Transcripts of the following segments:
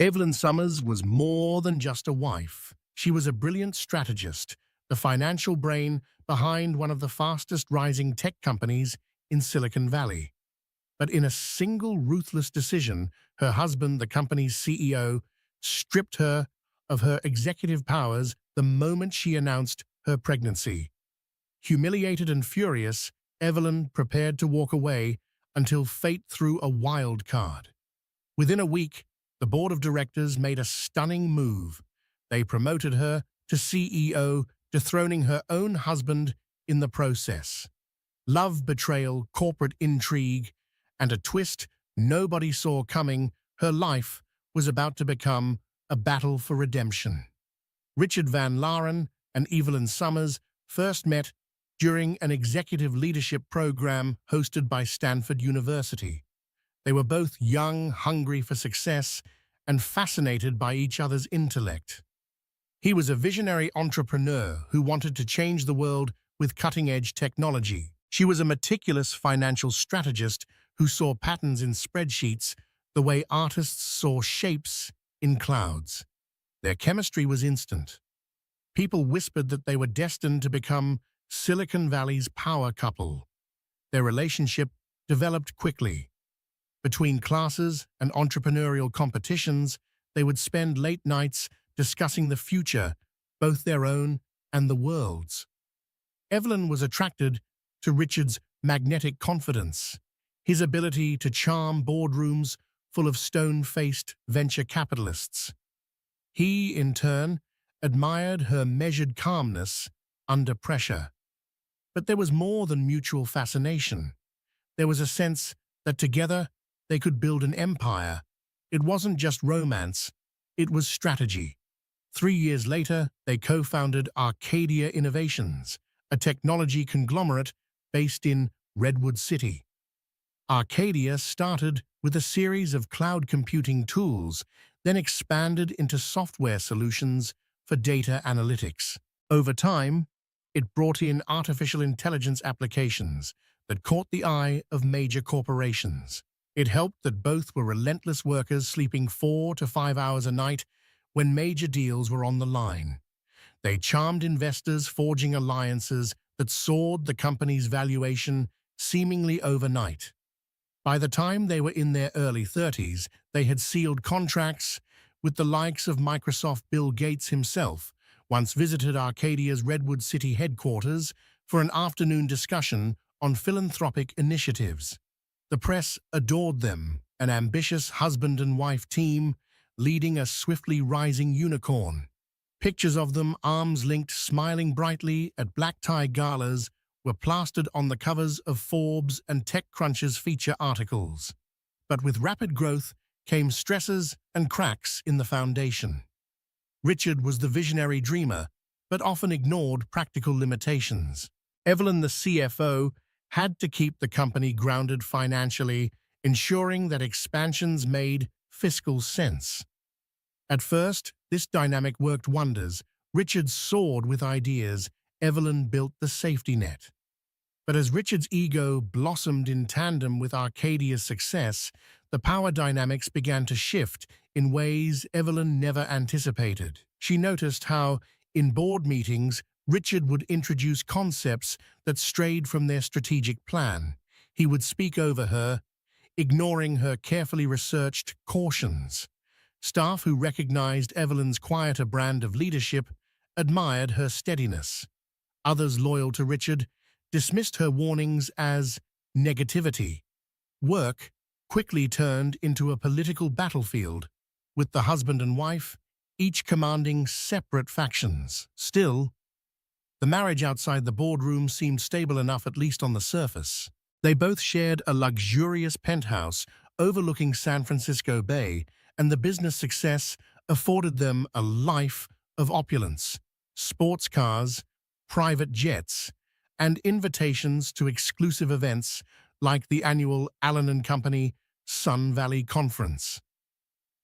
Evelyn Summers was more than just a wife. She was a brilliant strategist, the financial brain behind one of the fastest-rising tech companies in Silicon Valley. But in a single ruthless decision, her husband, the company's CEO, stripped her of her executive powers the moment she announced her pregnancy. Humiliated and furious, Evelyn prepared to walk away until fate threw a wild card. Within a week, the board of directors made a stunning move. They promoted her to CEO, dethroning her own husband in the process. Love, betrayal, corporate intrigue, and a twist nobody saw coming, her life was about to become a battle for redemption. Richard Van Laren and Evelyn Summers first met during an executive leadership program hosted by Stanford University. They were both young, hungry for success, and fascinated by each other's intellect. He was a visionary entrepreneur who wanted to change the world with cutting-edge technology. She was a meticulous financial strategist who saw patterns in spreadsheets the way artists saw shapes in clouds. Their chemistry was instant. People whispered that they were destined to become Silicon Valley's power couple. Their relationship developed quickly. Between classes and entrepreneurial competitions, they would spend late nights discussing the future, both their own and the world's. Evelyn was attracted to Richard's magnetic confidence, his ability to charm boardrooms full of stone-faced venture capitalists. He, in turn, admired her measured calmness under pressure. But there was more than mutual fascination. There was a sense that together they could build an empire. It wasn't just romance, it was strategy. 3 years later, they co-founded Arcadia Innovations, a technology conglomerate based in Redwood City. Arcadia started with a series of cloud computing tools, then expanded into software solutions for data analytics. Over time, it brought in artificial intelligence applications that caught the eye of major corporations. It helped that both were relentless workers sleeping 4 to 5 hours a night when major deals were on the line. They charmed investors, forging alliances that soared the company's valuation seemingly overnight. By the time they were in their early 30s, they had sealed contracts with the likes of Microsoft. Bill Gates himself once visited Arcadia's Redwood City headquarters for an afternoon discussion on philanthropic initiatives. The press adored them, an ambitious husband and wife team leading a swiftly rising unicorn. Pictures of them, arms linked, smiling brightly at black-tie galas, were plastered on the covers of Forbes and TechCrunch's feature articles. But with rapid growth came stresses and cracks in the foundation. Richard was the visionary dreamer, but often ignored practical limitations. Evelyn, the CFO, had to keep the company grounded financially, ensuring that expansions made fiscal sense. At first, this dynamic worked wonders. Richard soared with ideas. Evelyn built the safety net. But as Richard's ego blossomed in tandem with Arcadia's success, the power dynamics began to shift in ways Evelyn never anticipated. She noticed how, in board meetings, Richard would introduce concepts that strayed from their strategic plan. He would speak over her, ignoring her carefully researched cautions. Staff who recognized Evelyn's quieter brand of leadership admired her steadiness. Others loyal to Richard dismissed her warnings as negativity. Work quickly turned into a political battlefield, with the husband and wife each commanding separate factions. Still, the marriage outside the boardroom seemed stable enough, at least on the surface. They both shared a luxurious penthouse overlooking San Francisco Bay, and the business success afforded them a life of opulence, sports cars, private jets, and invitations to exclusive events like the annual Allen & Company Sun Valley Conference.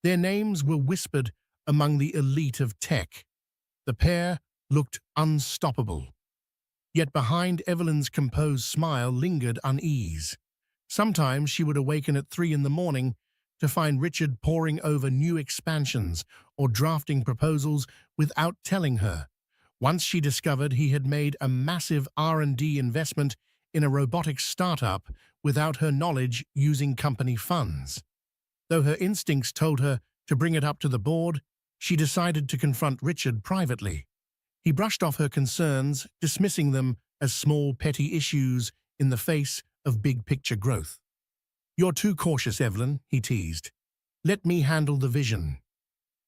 Their names were whispered among the elite of tech. The pair looked unstoppable. Yet behind Evelyn's composed smile lingered unease. Sometimes she would awaken at 3 in the morning to find Richard poring over new expansions or drafting proposals without telling her. Once she discovered he had made a massive R&D investment in a robotics startup without her knowledge using company funds. Though her instincts told her to bring it up to the board, she decided to confront Richard privately. He brushed off her concerns, dismissing them as small petty issues in the face of big-picture growth. "You're too cautious, Evelyn," he teased. "Let me handle the vision."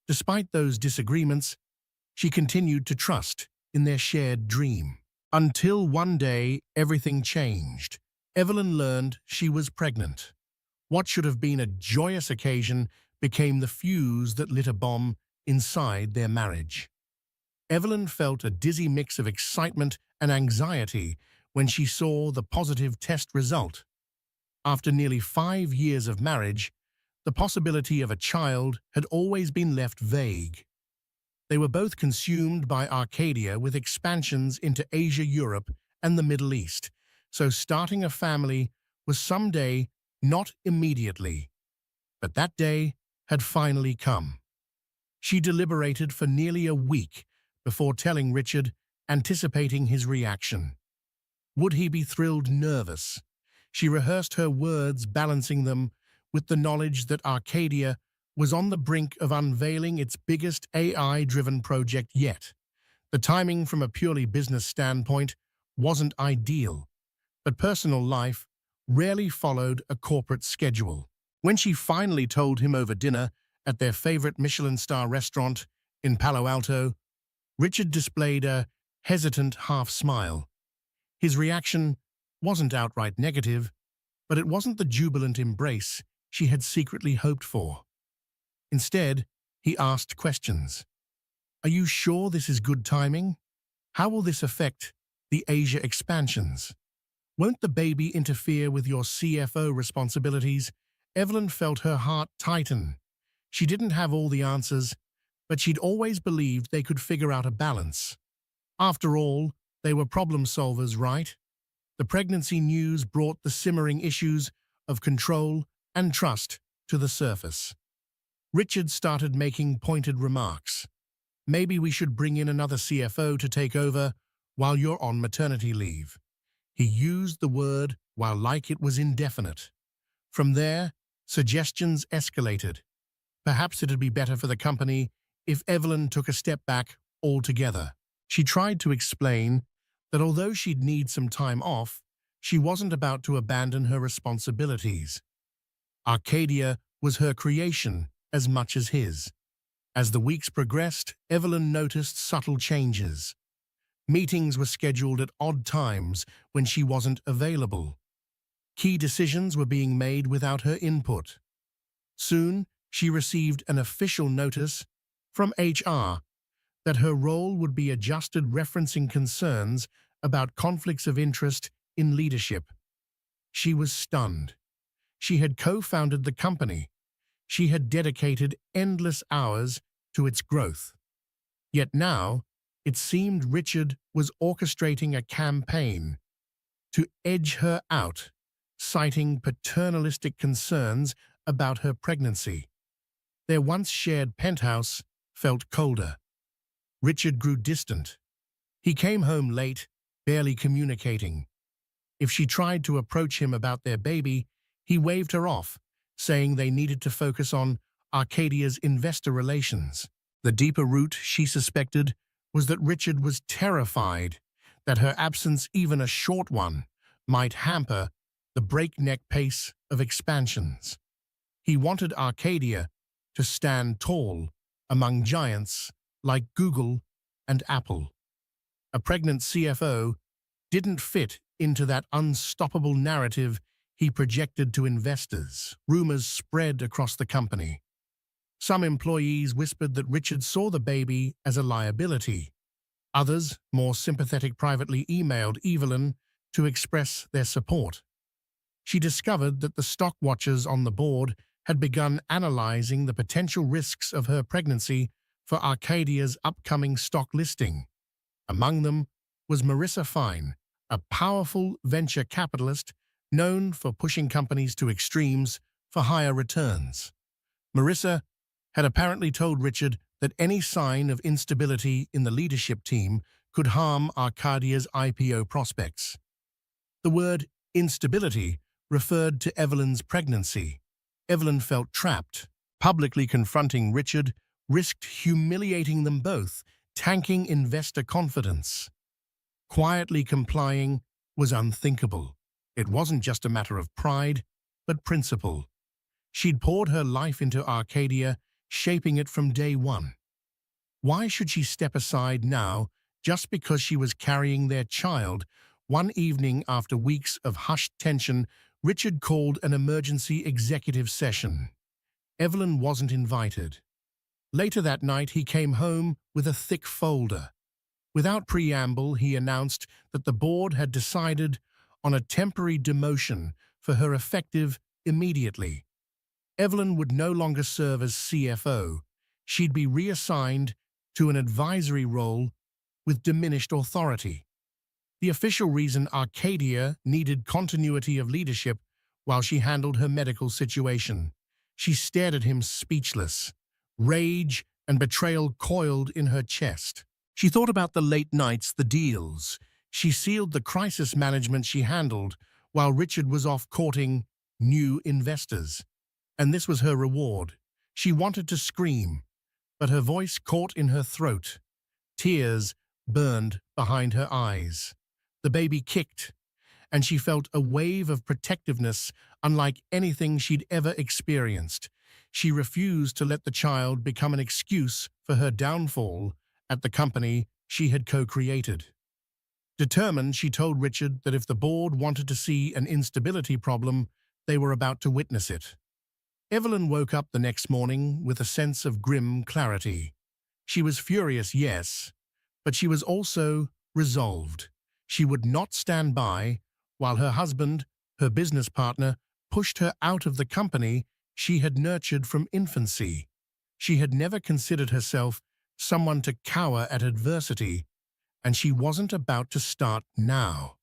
Despite those disagreements, she continued to trust in their shared dream. Until one day, everything changed. Evelyn learned she was pregnant. What should have been a joyous occasion became the fuse that lit a bomb inside their marriage. Evelyn felt a dizzy mix of excitement and anxiety when she saw the positive test result. After nearly 5 years of marriage, the possibility of a child had always been left vague. They were both consumed by Arcadia with expansions into Asia, Europe, and the Middle East, so starting a family was someday, not immediately. But that day had finally come. She deliberated for nearly a week before telling Richard, anticipating his reaction. Would he be thrilled, nervous? She rehearsed her words, balancing them with the knowledge that Arcadia was on the brink of unveiling its biggest AI-driven project yet. The timing from a purely business standpoint wasn't ideal, but personal life rarely followed a corporate schedule. When she finally told him over dinner at their favorite Michelin star restaurant in Palo Alto, Richard displayed a hesitant half-smile. His reaction wasn't outright negative, but it wasn't the jubilant embrace she had secretly hoped for. Instead, he asked questions. "Are you sure this is good timing? How will this affect the Asia expansions? Won't the baby interfere with your CFO responsibilities?" Evelyn felt her heart tighten. She didn't have all the answers, but she'd always believed they could figure out a balance. After all, they were problem solvers, right? The pregnancy news brought the simmering issues of control and trust to the surface. Richard started making pointed remarks. "Maybe we should bring in another CFO to take over while you're on maternity leave." He used the word while like it was indefinite. From there, suggestions escalated. Perhaps it'd be better for the company if Evelyn took a step back altogether. She tried to explain that although she'd need some time off, she wasn't about to abandon her responsibilities. Arcadia was her creation as much as his. As the weeks progressed, Evelyn noticed subtle changes. Meetings were scheduled at odd times when she wasn't available. Key decisions were being made without her input. Soon, she received an official notice from HR that her role would be adjusted, referencing concerns about conflicts of interest in leadership. She was stunned. She had co-founded the company. She had dedicated endless hours to its growth. Yet now, it seemed Richard was orchestrating a campaign to edge her out, citing paternalistic concerns about her pregnancy. Their once shared penthouse felt colder. Richard grew distant. He came home late, barely communicating. If she tried to approach him about their baby, he waved her off, saying they needed to focus on Arcadia's investor relations. The deeper root, she suspected, was that Richard was terrified that her absence, even a short one, might hamper the breakneck pace of expansions. He wanted Arcadia to stand tall among giants like Google and Apple. A pregnant CFO didn't fit into that unstoppable narrative he projected to investors. Rumors spread across the company. Some employees whispered that Richard saw the baby as a liability. Others, more sympathetic, privately emailed Evelyn to express their support. She discovered that the stock watchers on the board had begun analyzing the potential risks of her pregnancy for Arcadia's upcoming stock listing. Among them was Marissa Fine, a powerful venture capitalist known for pushing companies to extremes for higher returns. Marissa had apparently told Richard that any sign of instability in the leadership team could harm Arcadia's IPO prospects. The word instability referred to Evelyn's pregnancy. Evelyn felt trapped. Publicly confronting Richard risked humiliating them both, tanking investor confidence. Quietly complying was unthinkable. It wasn't just a matter of pride, but principle. She'd poured her life into Arcadia, shaping it from day one. Why should she step aside now just because she was carrying their child? One evening, after weeks of hushed tension, Richard called an emergency executive session. Evelyn wasn't invited. Later that night, he came home with a thick folder. Without preamble, he announced that the board had decided on a temporary demotion for her effective immediately. Evelyn would no longer serve as CFO. She'd be reassigned to an advisory role with diminished authority. The official reason: Arcadia needed continuity of leadership while she handled her medical situation. She stared at him speechless. Rage and betrayal coiled in her chest. She thought about the late nights, the deals. She sealed the crisis management she handled while Richard was off courting new investors. And this was her reward. She wanted to scream, but her voice caught in her throat. Tears burned behind her eyes. The baby kicked, and she felt a wave of protectiveness unlike anything she'd ever experienced. She refused to let the child become an excuse for her downfall at the company she had co-created. Determined, she told Richard that if the board wanted to see an instability problem, they were about to witness it. Evelyn woke up the next morning with a sense of grim clarity. She was furious, yes, but she was also resolved. She would not stand by while her husband, her business partner, pushed her out of the company she had nurtured from infancy. She had never considered herself someone to cower at adversity, and she wasn't about to start now.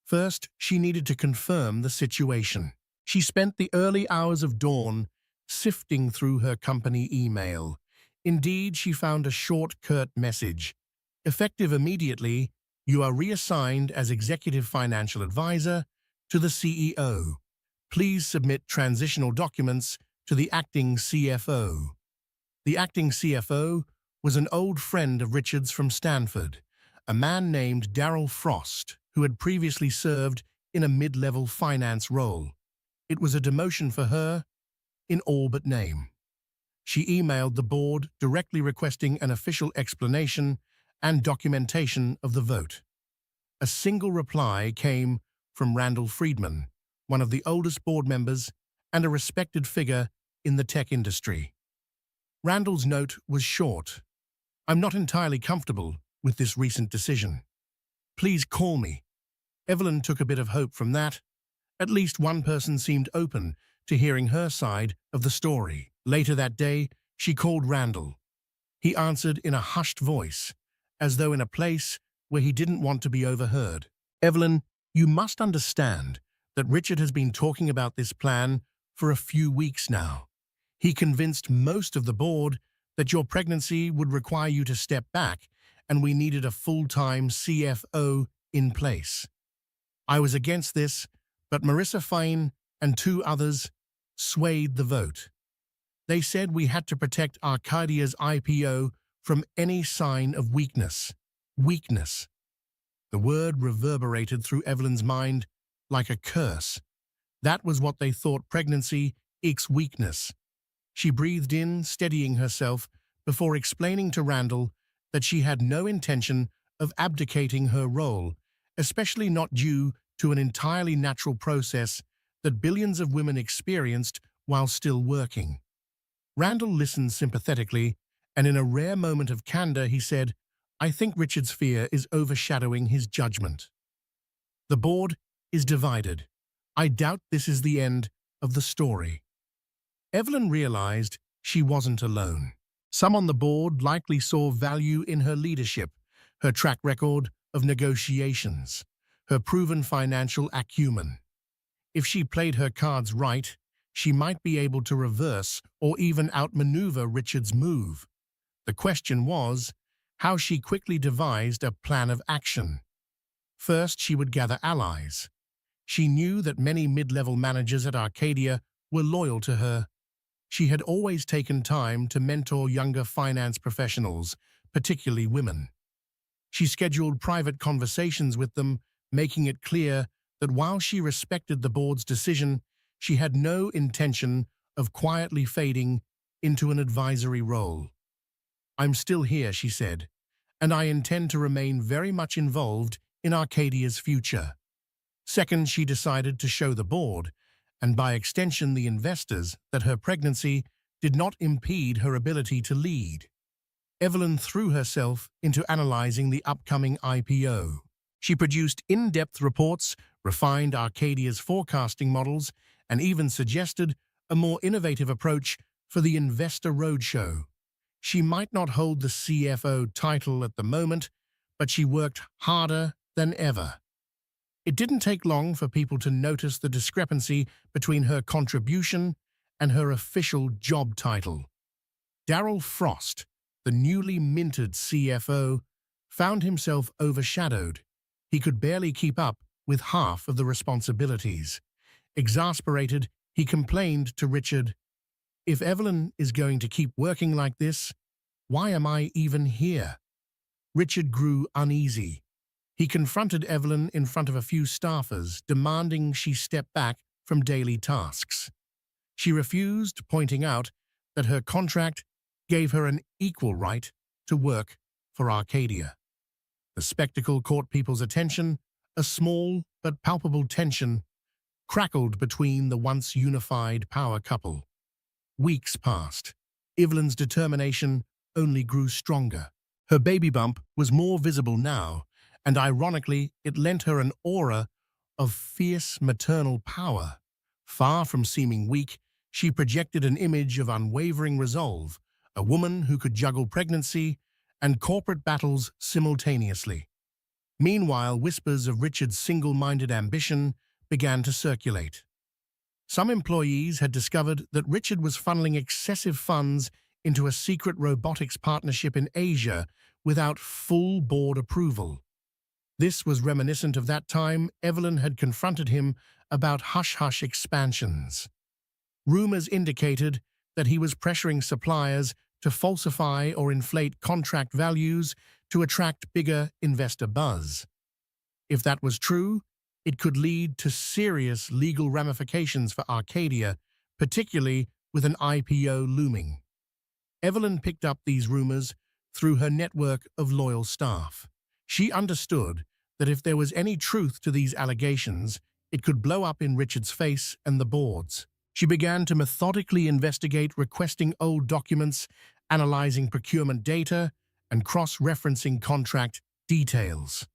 First, she needed to confirm the situation. She spent the early hours of dawn sifting through her company email. Indeed, she found a short, curt message. Effective immediately, you are reassigned as Executive Financial Advisor to the CEO. Please submit transitional documents to the acting CFO. The acting CFO was an old friend of Richard's from Stanford, a man named Darryl Frost, who had previously served in a mid-level finance role. It was a demotion for her in all but name. She emailed the board directly requesting an official explanation and documentation of the vote. A single reply came from Randall Friedman, one of the oldest board members and a respected figure in the tech industry. Randall's note was short. I'm not entirely comfortable with this recent decision. Please call me. Evelyn took a bit of hope from that. At least one person seemed open to hearing her side of the story. Later that day, she called Randall. He answered in a hushed voice, as though in a place where he didn't want to be overheard. Evelyn, you must understand that Richard has been talking about this plan for a few weeks now. He convinced most of the board that your pregnancy would require you to step back, and we needed a full-time CFO in place. I was against this, but Marissa Fine and two others swayed the vote. They said we had to protect Arcadia's IPO from any sign of weakness. Weakness. The word reverberated through Evelyn's mind like a curse. That was what they thought pregnancy equals weakness. She breathed in, steadying herself, before explaining to Randall that she had no intention of abdicating her role, especially not due to an entirely natural process that billions of women experienced while still working. Randall listened sympathetically, and in a rare moment of candor he said, I think Richard's fear is overshadowing his judgment. The board is divided. I doubt this is the end of the story. Evelyn realized she wasn't alone. Some on the board likely saw value in her leadership, her track record of negotiations, her proven financial acumen. If she played her cards right, she might be able to reverse or even outmaneuver Richard's move. The question was how she quickly devised a plan of action. First, she would gather allies. She knew that many mid-level managers at Arcadia were loyal to her. She had always taken time to mentor younger finance professionals, particularly women. She scheduled private conversations with them, making it clear that while she respected the board's decision, she had no intention of quietly fading into an advisory role. "I'm still here," she said, "and I intend to remain very much involved in Arcadia's future." Second, she decided to show the board, and by extension the investors, that her pregnancy did not impede her ability to lead. Evelyn threw herself into analyzing the upcoming IPO. She produced in-depth reports, refined Arcadia's forecasting models, and even suggested a more innovative approach for the investor roadshow. She might not hold the CFO title at the moment, but she worked harder than ever. It didn't take long for people to notice the discrepancy between her contribution and her official job title. Darryl Frost, the newly minted CFO, found himself overshadowed. He could barely keep up with half of the responsibilities. Exasperated, he complained to Richard, "If Evelyn is going to keep working like this, why am I even here?" Richard grew uneasy. He confronted Evelyn in front of a few staffers, demanding she step back from daily tasks. She refused, pointing out that her contract gave her an equal right to work for Arcadia. The spectacle caught people's attention. A small but palpable tension crackled between the once unified power couple. Weeks passed. Evelyn's determination only grew stronger. Her baby bump was more visible now, and ironically, it lent her an aura of fierce maternal power. Far from seeming weak, she projected an image of unwavering resolve, a woman who could juggle pregnancy and corporate battles simultaneously. Meanwhile, whispers of Richard's single-minded ambition began to circulate. Some employees had discovered that Richard was funneling excessive funds into a secret robotics partnership in Asia without full board approval. This was reminiscent of that time Evelyn had confronted him about hush-hush expansions. Rumors indicated that he was pressuring suppliers to falsify or inflate contract values to attract bigger investor buzz. If that was true, it could lead to serious legal ramifications for Arcadia, particularly with an IPO looming. Evelyn picked up these rumors through her network of loyal staff. She understood that if there was any truth to these allegations, it could blow up in Richard's face and the board's. She began to methodically investigate, requesting old documents, analyzing procurement data, and cross-referencing contract details.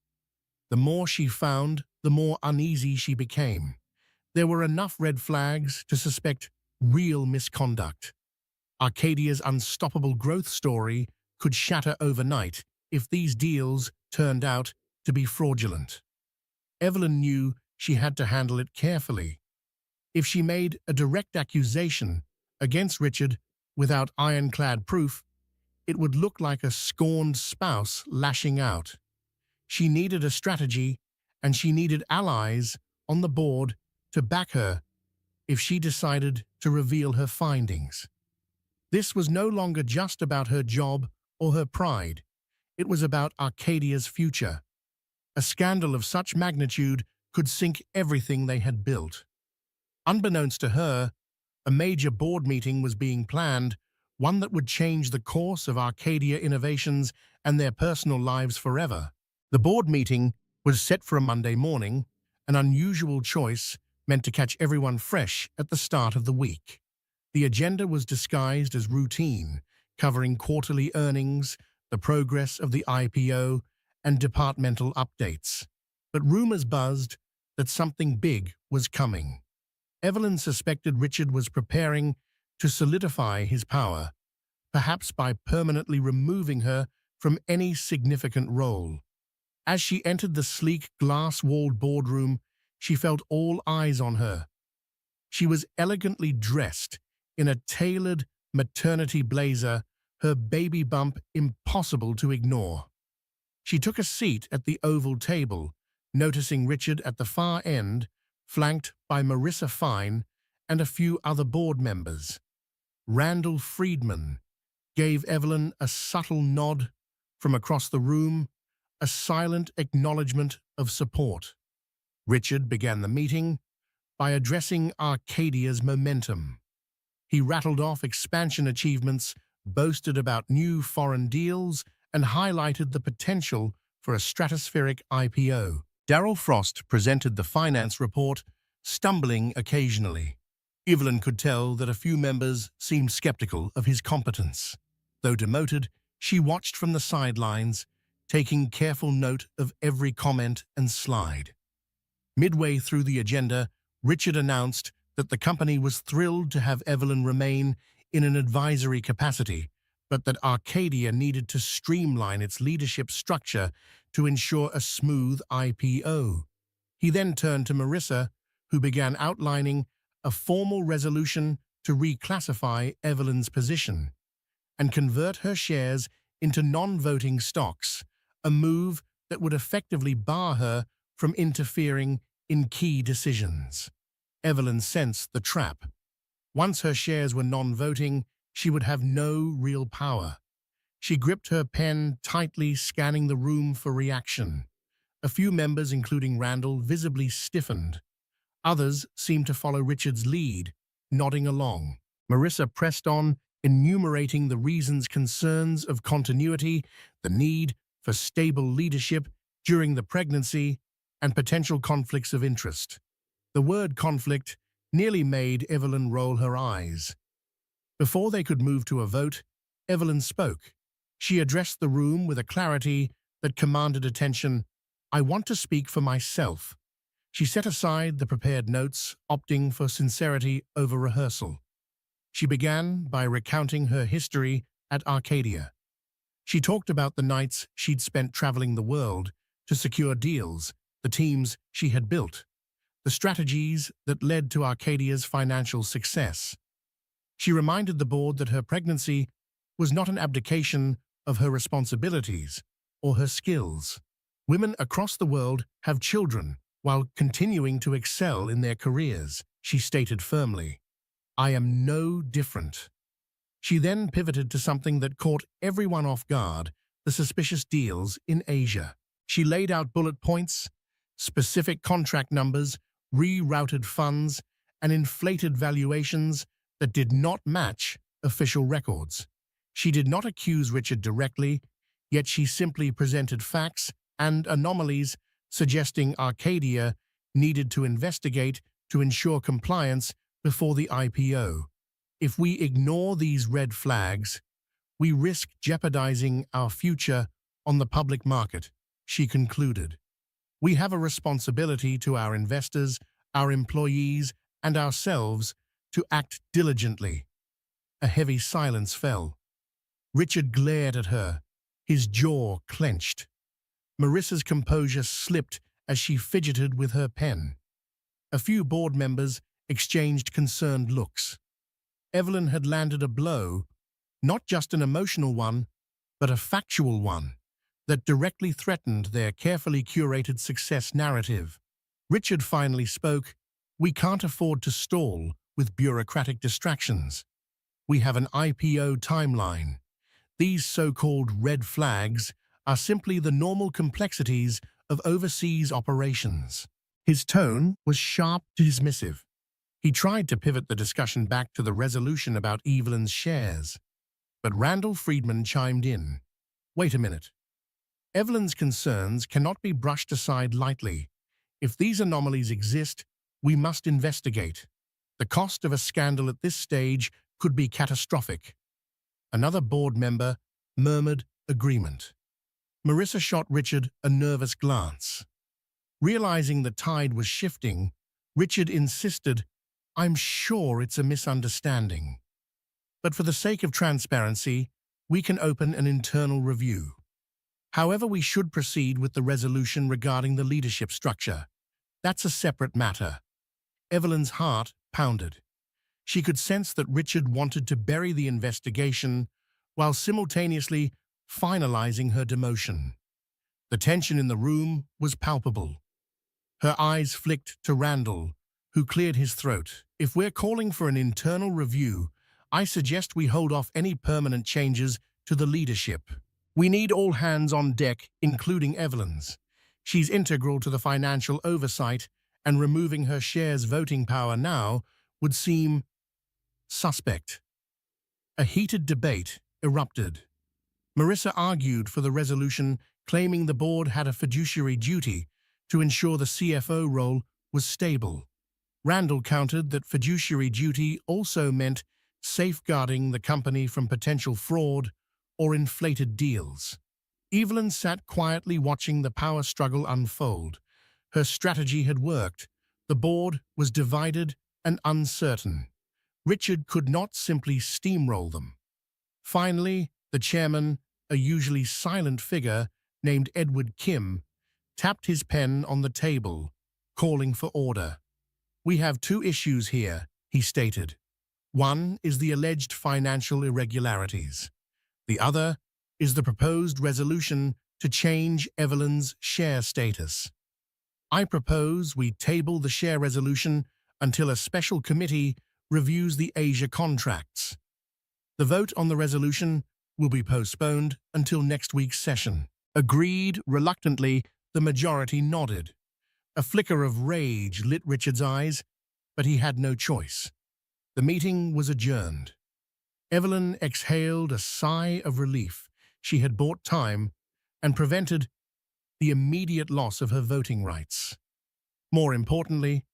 The more she found, the more uneasy she became. There were enough red flags to suspect real misconduct. Arcadia's unstoppable growth story could shatter overnight if these deals turned out to be fraudulent. Evelyn knew she had to handle it carefully. If she made a direct accusation against Richard without ironclad proof, it would look like a scorned spouse lashing out. She needed a strategy, and she needed allies on the board to back her if she decided to reveal her findings. This was no longer just about her job or her pride. It was about Arcadia's future. A scandal of such magnitude could sink everything they had built. Unbeknownst to her, a major board meeting was being planned, one that would change the course of Arcadia innovations and their personal lives forever. The board meeting was set for a Monday morning, an unusual choice meant to catch everyone fresh at the start of the week. The agenda was disguised as routine, covering quarterly earnings, the progress of the IPO, and departmental updates. But rumors buzzed that something big was coming. Evelyn suspected Richard was preparing to solidify his power, perhaps by permanently removing her from any significant role. As she entered the sleek, glass-walled boardroom, she felt all eyes on her. She was elegantly dressed in a tailored maternity blazer, her baby bump impossible to ignore. She took a seat at the oval table, noticing Richard at the far end, flanked by Marissa Fine and a few other board members. Randall Friedman gave Evelyn a subtle nod from across the room, a silent acknowledgement of support. Richard began the meeting by addressing Arcadia's momentum. He rattled off expansion achievements, boasted about new foreign deals, and highlighted the potential for a stratospheric IPO. Darrell Frost presented the finance report, stumbling occasionally. Evelyn could tell that a few members seemed skeptical of his competence. Though demoted, she watched from the sidelines, taking careful note of every comment and slide. Midway through the agenda, Richard announced that the company was thrilled to have Evelyn remain in an advisory capacity, but that Arcadia needed to streamline its leadership structure to ensure a smooth IPO. He then turned to Marissa, who began outlining a formal resolution to reclassify Evelyn's position and convert her shares into non-voting stocks, a move that would effectively bar her from interfering in key decisions. Evelyn sensed the trap. Once her shares were non-voting, she would have no real power. She gripped her pen tightly, scanning the room for reaction. A few members, including Randall, visibly stiffened. Others seemed to follow Richard's lead, nodding along. Marissa pressed on, enumerating the reasons: concerns of continuity, the need for stable leadership during the pregnancy, and potential conflicts of interest. The word conflict nearly made Evelyn roll her eyes. Before they could move to a vote, Evelyn spoke. She addressed the room with a clarity that commanded attention. "I want to speak for myself." She set aside the prepared notes, opting for sincerity over rehearsal. She began by recounting her history at Arcadia. She talked about the nights she'd spent traveling the world to secure deals, the teams she had built, the strategies that led to Arcadia's financial success. She reminded the board that her pregnancy was not an abdication of her responsibilities or her skills. Women across the world have children while continuing to excel in their careers, she stated firmly. "I am no different." She then pivoted to something that caught everyone off guard: the suspicious deals in Asia. She laid out bullet points, specific contract numbers, rerouted funds, and inflated valuations that did not match official records. She did not accuse Richard directly, yet she simply presented facts and anomalies, suggesting Arcadia needed to investigate to ensure compliance before the IPO. "If we ignore these red flags, we risk jeopardizing our future on the public market," she concluded. "We have a responsibility to our investors, our employees, and ourselves to act diligently." A heavy silence fell. Richard glared at her, his jaw clenched. Marissa's composure slipped as she fidgeted with her pen. A few board members exchanged concerned looks. Evelyn had landed a blow, not just an emotional one, but a factual one, that directly threatened their carefully curated success narrative. Richard finally spoke. "We can't afford to stall with bureaucratic distractions. We have an IPO timeline. These so-called red flags are simply the normal complexities of overseas operations." His tone was sharp, dismissive. He tried to pivot the discussion back to the resolution about Evelyn's shares. But Randall Friedman chimed in. "Wait a minute. Evelyn's concerns cannot be brushed aside lightly. If these anomalies exist, we must investigate. The cost of a scandal at this stage could be catastrophic." Another board member murmured agreement. Marissa shot Richard a nervous glance. Realizing the tide was shifting, Richard insisted, "I'm sure it's a misunderstanding. But for the sake of transparency, we can open an internal review. However, we should proceed with the resolution regarding the leadership structure. That's a separate matter." Evelyn's heart pounded. She could sense that Richard wanted to bury the investigation while simultaneously finalizing her demotion. The tension in the room was palpable. Her eyes flicked to Randall, who cleared his throat. "If we're calling for an internal review, I suggest we hold off any permanent changes to the leadership. We need all hands on deck, including Evelyn's. She's integral to the financial oversight, and removing her shares' voting power now would seem suspect." A heated debate erupted. Marissa argued for the resolution, claiming the board had a fiduciary duty to ensure the CFO role was stable. Randall countered that fiduciary duty also meant safeguarding the company from potential fraud or inflated deals. Evelyn sat quietly watching the power struggle unfold. Her strategy had worked. The board was divided and uncertain. Richard could not simply steamroll them. Finally, the chairman, a usually silent figure named Edward Kim, tapped his pen on the table, calling for order. "We have two issues here," he stated. "One is the alleged financial irregularities. The other is the proposed resolution to change Evelyn's share status. I propose we table the share resolution until a special committee reviews the Asia contracts. The vote on the resolution will be postponed until next week's session." Agreed, reluctantly, the majority nodded. A flicker of rage lit Richard's eyes, but he had no choice. The meeting was adjourned. Evelyn exhaled a sigh of relief. She had bought time and prevented the immediate loss of her voting rights. More importantly,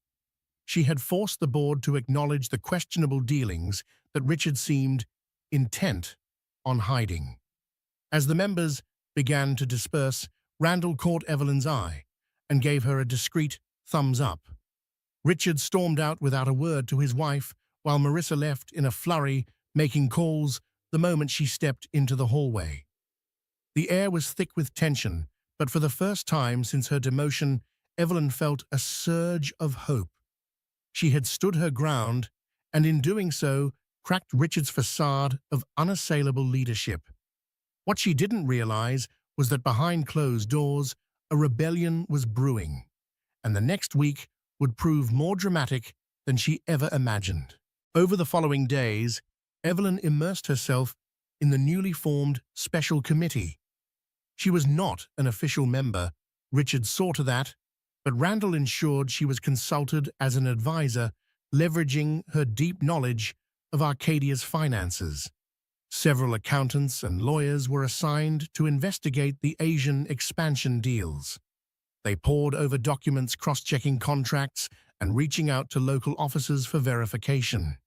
she had forced the board to acknowledge the questionable dealings that Richard seemed intent on hiding. As the members began to disperse, Randall caught Evelyn's eye and gave her a discreet thumbs up. Richard stormed out without a word to his wife, while Marissa left in a flurry, making calls the moment she stepped into the hallway. The air was thick with tension, but for the first time since her demotion, Evelyn felt a surge of hope. She had stood her ground, and in doing so, cracked Richard's facade of unassailable leadership. What she didn't realize was that behind closed doors, a rebellion was brewing, and the next week would prove more dramatic than she ever imagined. Over the following days, Evelyn immersed herself in the newly formed special committee. She was not an official member, Richard saw to that, but Randall ensured she was consulted as an advisor, leveraging her deep knowledge of Arcadia's finances. Several accountants and lawyers were assigned to investigate the Asian expansion deals. They pored over documents, cross-checking contracts, and reaching out to local officers for verification.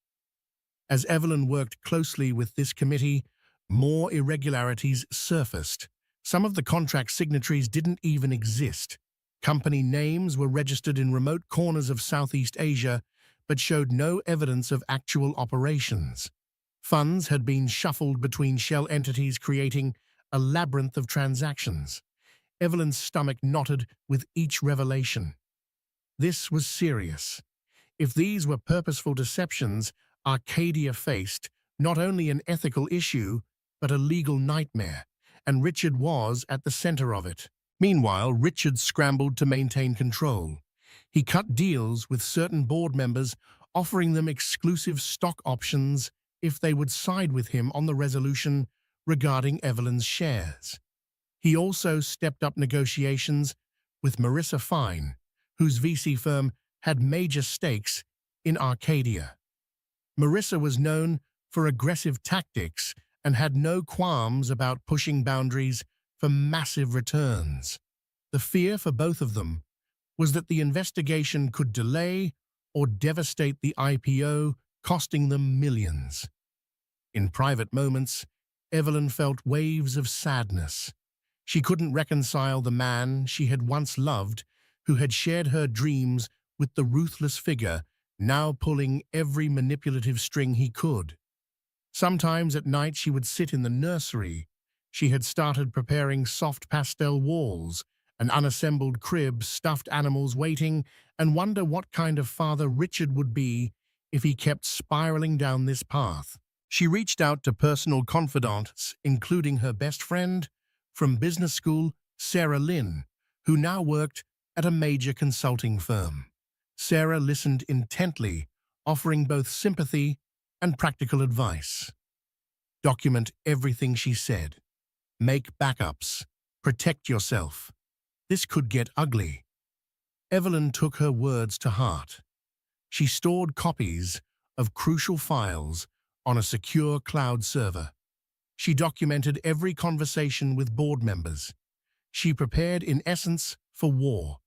As Evelyn worked closely with this committee, more irregularities surfaced. Some of the contract signatories didn't even exist. Company names were registered in remote corners of Southeast Asia, but showed no evidence of actual operations. Funds had been shuffled between shell entities, creating a labyrinth of transactions. Evelyn's stomach knotted with each revelation. This was serious. If these were purposeful deceptions, Arcadia faced not only an ethical issue, but a legal nightmare, and Richard was at the center of it. Meanwhile, Richard scrambled to maintain control. He cut deals with certain board members, offering them exclusive stock options if they would side with him on the resolution regarding Evelyn's shares. He also stepped up negotiations with Marissa Fine, whose VC firm had major stakes in Arcadia. Marissa was known for aggressive tactics and had no qualms about pushing boundaries for massive returns. The fear for both of them was that the investigation could delay or devastate the IPO, costing them millions. In private moments, Evelyn felt waves of sadness. She couldn't reconcile the man she had once loved, who had shared her dreams, with the ruthless figure now pulling every manipulative string he could. Sometimes at night she would sit in the nursery. She had started preparing soft pastel walls, an unassembled crib, stuffed animals waiting, and wonder what kind of father Richard would be if he kept spiraling down this path. She reached out to personal confidants, including her best friend from business school, Sarah Lynn, who now worked at a major consulting firm. Sarah listened intently, offering both sympathy and practical advice. Document everything she said. Make backups. Protect yourself. This could get ugly. Evelyn took her words to heart. She stored copies of crucial files on a secure cloud server. She documented every conversation with board members. She prepared, in essence, for war.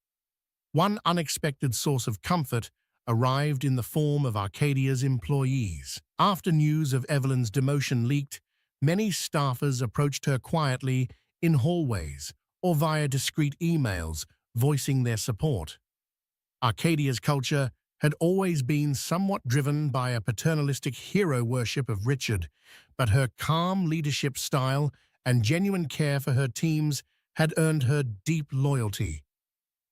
One unexpected source of comfort arrived in the form of Arcadia's employees. After news of Evelyn's demotion leaked, many staffers approached her quietly in hallways or via discreet emails, voicing their support. Arcadia's culture had always been somewhat driven by a paternalistic hero worship of Richard, but her calm leadership style and genuine care for her teams had earned her deep loyalty.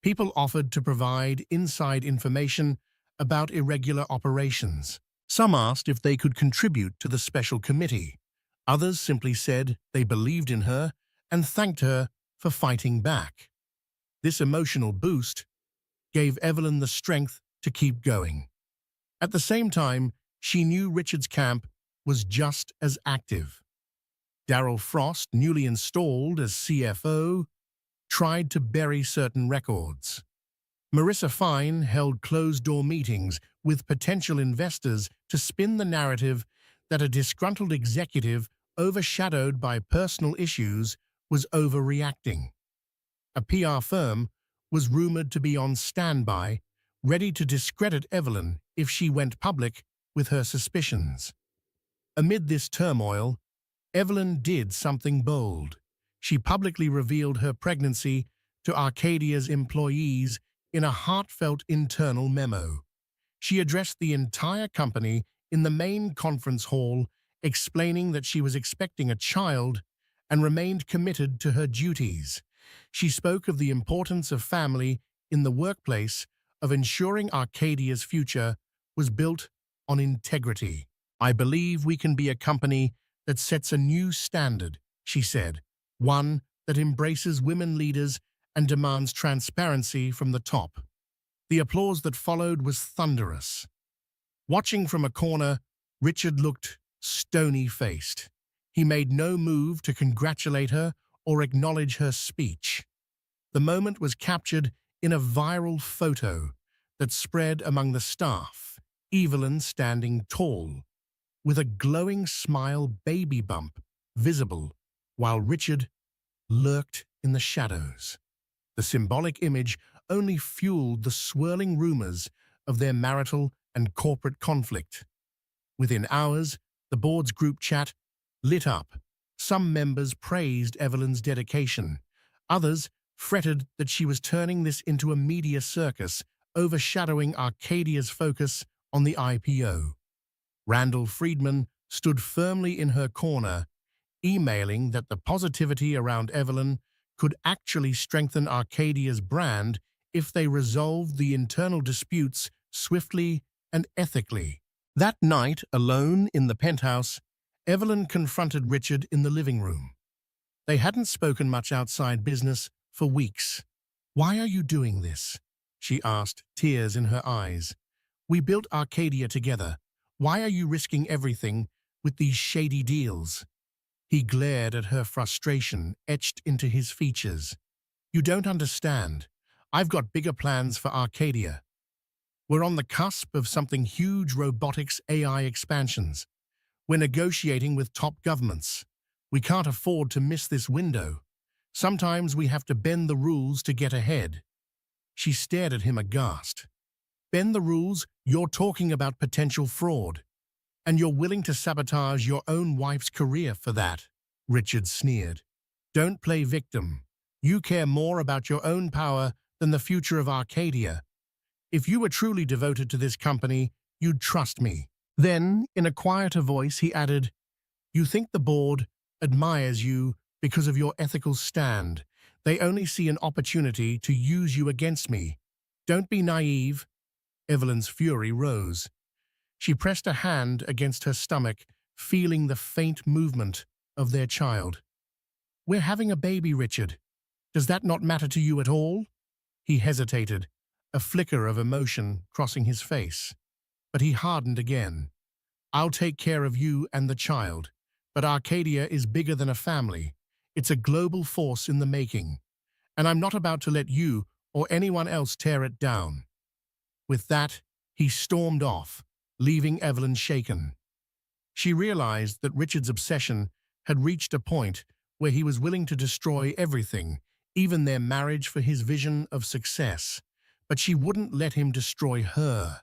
People offered to provide inside information about irregular operations. Some asked if they could contribute to the special committee. Others simply said they believed in her and thanked her for fighting back. This emotional boost gave Evelyn the strength to keep going. At the same time, she knew Richard's camp was just as active. Darryl Frost, newly installed as CFO, tried to bury certain records. Marissa Fine held closed-door meetings with potential investors to spin the narrative that a disgruntled executive overshadowed by personal issues was overreacting. A PR firm was rumored to be on standby, ready to discredit Evelyn if she went public with her suspicions. Amid this turmoil, Evelyn did something bold. She publicly revealed her pregnancy to Arcadia's employees in a heartfelt internal memo. She addressed the entire company in the main conference hall, explaining that she was expecting a child and remained committed to her duties. She spoke of the importance of family in the workplace, of ensuring Arcadia's future was built on integrity. "I believe we can be a company that sets a new standard," she said, "one that embraces women leaders and demands transparency from the top." The applause that followed was thunderous. Watching from a corner, Richard looked stony-faced. He made no move to congratulate her or acknowledge her speech. The moment was captured in a viral photo that spread among the staff, Evelyn standing tall, with a glowing smile baby bump visible, while Richard lurked in the shadows. The symbolic image only fueled the swirling rumors of their marital and corporate conflict. Within hours, the board's group chat lit up. Some members praised Evelyn's dedication. Others fretted that she was turning this into a media circus, overshadowing Arcadia's focus on the IPO. Randall Friedman stood firmly in her corner, emailing that the positivity around Evelyn could actually strengthen Arcadia's brand if they resolved the internal disputes swiftly and ethically. That night, alone in the penthouse, Evelyn confronted Richard in the living room. They hadn't spoken much outside business for weeks. "Why are you doing this?" she asked, tears in her eyes. "We built Arcadia together. Why are you risking everything with these shady deals?" He glared at her frustration etched into his features. "You don't understand. I've got bigger plans for Arcadia. We're on the cusp of something huge: robotics, AI expansions. We're negotiating with top governments. We can't afford to miss this window. Sometimes we have to bend the rules to get ahead." She stared at him aghast. "Bend the rules? You're talking about potential fraud. And you're willing to sabotage your own wife's career for that," Richard sneered. "Don't play victim. You care more about your own power than the future of Arcadia. If you were truly devoted to this company, you'd trust me." Then, in a quieter voice, he added, "You think the board admires you because of your ethical stand. They only see an opportunity to use you against me. Don't be naive." Evelyn's fury rose. She pressed a hand against her stomach, feeling the faint movement of their child. "We're having a baby, Richard. Does that not matter to you at all?" He hesitated, a flicker of emotion crossing his face. But he hardened again. "I'll take care of you and the child, but Arcadia is bigger than a family. It's a global force in the making, and I'm not about to let you or anyone else tear it down." With that, he stormed off, leaving Evelyn shaken. She realized that Richard's obsession had reached a point where he was willing to destroy everything, even their marriage, for his vision of success. But she wouldn't let him destroy her.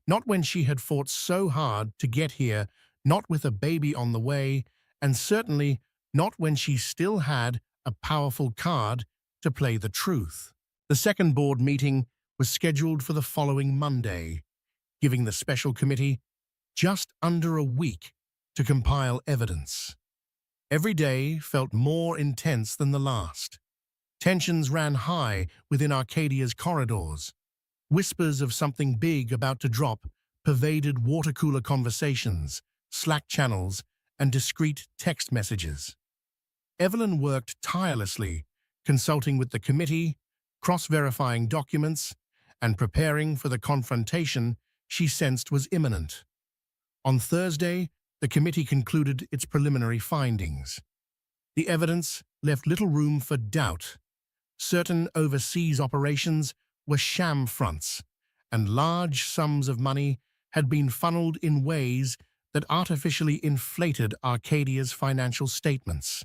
Not when she had fought so hard to get here, not with a baby on the way, and certainly not when she still had a powerful card to play the truth. The second board meeting was scheduled for the following Monday, giving the special committee just under a week to compile evidence. Every day felt more intense than the last. Tensions ran high within Arcadia's corridors. Whispers of something big about to drop pervaded water-cooler conversations, Slack channels, and discreet text messages. Evelyn worked tirelessly, consulting with the committee, cross-verifying documents, and preparing for the confrontation she sensed was imminent. On Thursday, the committee concluded its preliminary findings. The evidence left little room for doubt. Certain overseas operations were sham fronts, and large sums of money had been funneled in ways that artificially inflated Arcadia's financial statements.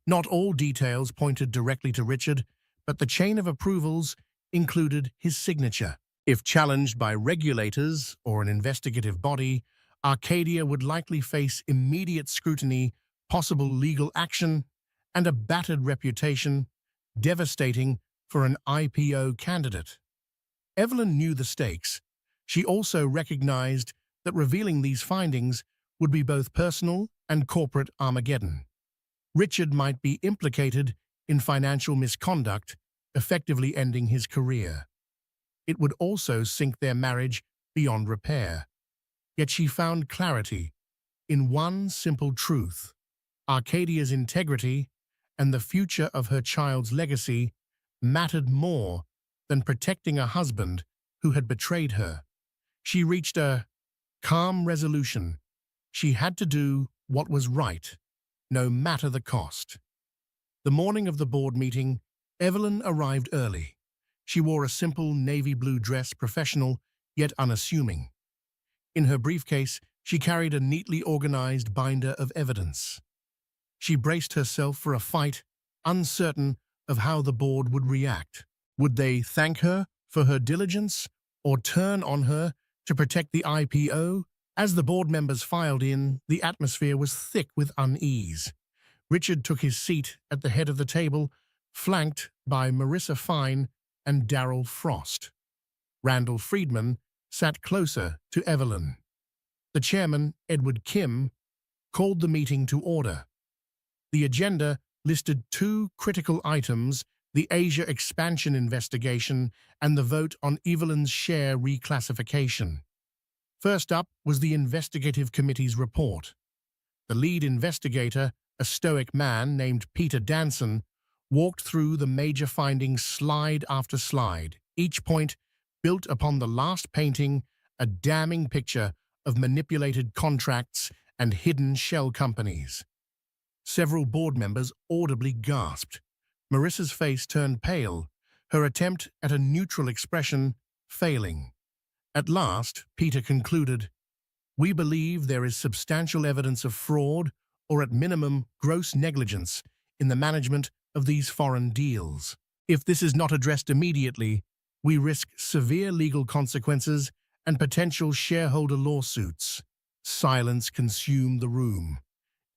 Not all details pointed directly to Richard, but the chain of approvals included his signature. If challenged by regulators or an investigative body, Arcadia would likely face immediate scrutiny, possible legal action, and a battered reputation, devastating for an IPO candidate. Evelyn knew the stakes. She also recognized that revealing these findings would be both personal and corporate Armageddon. Richard might be implicated in financial misconduct, effectively ending his career. It would also sink their marriage beyond repair. Yet she found clarity in one simple truth: Arcadia's integrity and the future of her child's legacy mattered more than protecting a husband who had betrayed her. She reached a calm resolution. She had to do what was right, no matter the cost. The morning of the board meeting, Evelyn arrived early. She wore a simple navy blue dress, professional yet unassuming. In her briefcase, she carried a neatly organized binder of evidence. She braced herself for a fight, uncertain of how the board would react. Would they thank her for her diligence or turn on her to protect the IPO? As the board members filed in, the atmosphere was thick with unease. Richard took his seat at the head of the table, flanked by Marissa Fine and Darrell Frost. Randall Friedman sat closer to Evelyn. The chairman, Edward Kim, called the meeting to order. The agenda listed two critical items: the Asia expansion investigation and the vote on Evelyn's share reclassification. First up was the investigative committee's report. The lead investigator, a stoic man named Peter Danson, walked through the major findings slide after slide, each point built upon the last painting, a damning picture of manipulated contracts and hidden shell companies. Several board members audibly gasped. Marissa's face turned pale, her attempt at a neutral expression failing. At last, Peter concluded, "We believe there is substantial evidence of fraud, or at minimum, gross negligence, in the management of these foreign deals. If this is not addressed immediately, we risk severe legal consequences and potential shareholder lawsuits." Silence consumed the room.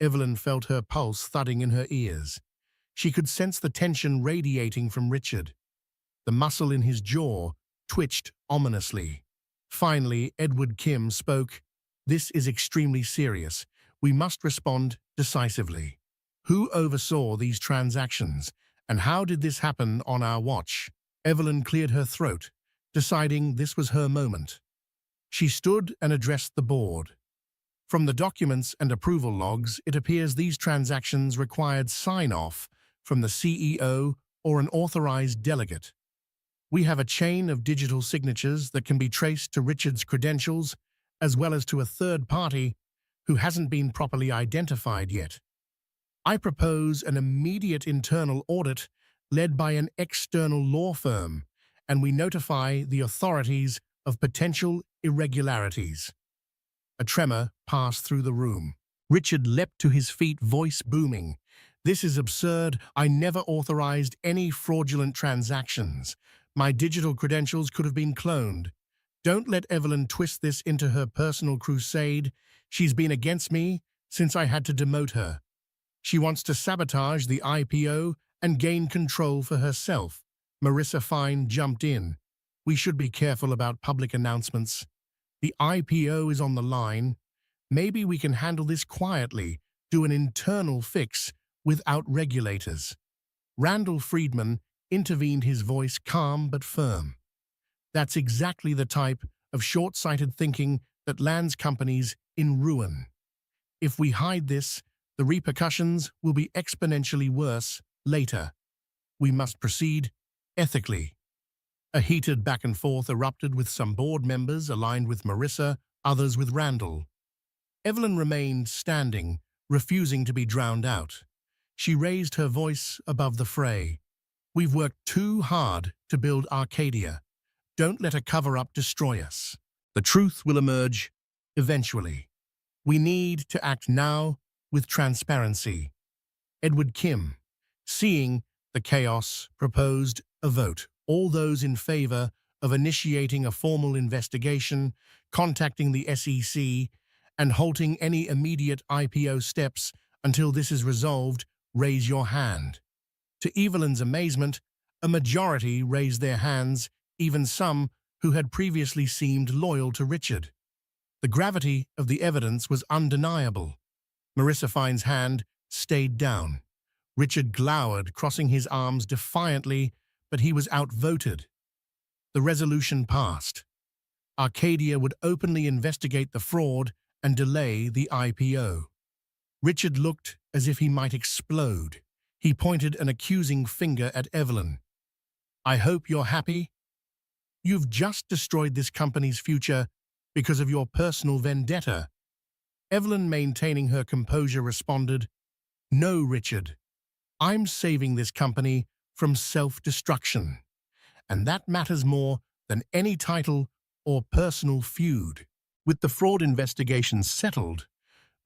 Evelyn felt her pulse thudding in her ears. She could sense the tension radiating from Richard. The muscle in his jaw twitched ominously. Finally, Edward Kim spoke. "This is extremely serious. We must respond decisively. Who oversaw these transactions, and how did this happen on our watch?" Evelyn cleared her throat, deciding this was her moment. She stood and addressed the board. From the documents and approval logs, it appears these transactions required sign-off from the CEO or an authorized delegate. We have a chain of digital signatures that can be traced to Richard's credentials, as well as to a third party who hasn't been properly identified yet. I propose an immediate internal audit led by an external law firm, and we notify the authorities of potential irregularities. A tremor passed through the room. Richard leapt to his feet, voice booming. "This is absurd. I never authorized any fraudulent transactions. My digital credentials could have been cloned. Don't let Evelyn twist this into her personal crusade. She's been against me since I had to demote her. She wants to sabotage the IPO and gain control for herself." Marissa Fine jumped in. "We should be careful about public announcements. The IPO is on the line. Maybe we can handle this quietly, do an internal fix without regulators." Randall Friedman intervened, his voice calm but firm. "That's exactly the type of short-sighted thinking that lands companies in ruin. If we hide this, the repercussions will be exponentially worse later. We must proceed ethically." A heated back and forth erupted, with some board members aligned with Marissa, others with Randall. Evelyn remained standing, refusing to be drowned out. She raised her voice above the fray. "We've worked too hard to build Arcadia. Don't let a cover-up destroy us. The truth will emerge eventually. We need to act now with transparency." Edward Kim, seeing the chaos, proposed a vote. All those in favor of initiating a formal investigation, contacting the SEC, and halting any immediate IPO steps until this is resolved, raise your hand. To Evelyn's amazement, a majority raised their hands, even some who had previously seemed loyal to Richard. The gravity of the evidence was undeniable. Marissa Fine's hand stayed down. Richard glowered, crossing his arms defiantly, but he was outvoted. The resolution passed. Arcadia would openly investigate the fraud and delay the IPO. Richard looked as if he might explode. He pointed an accusing finger at Evelyn. "I hope you're happy. You've just destroyed this company's future because of your personal vendetta." Evelyn, maintaining her composure, responded, "No, Richard. I'm saving this company from self-destruction, and that matters more than any title or personal feud." With the fraud investigation settled,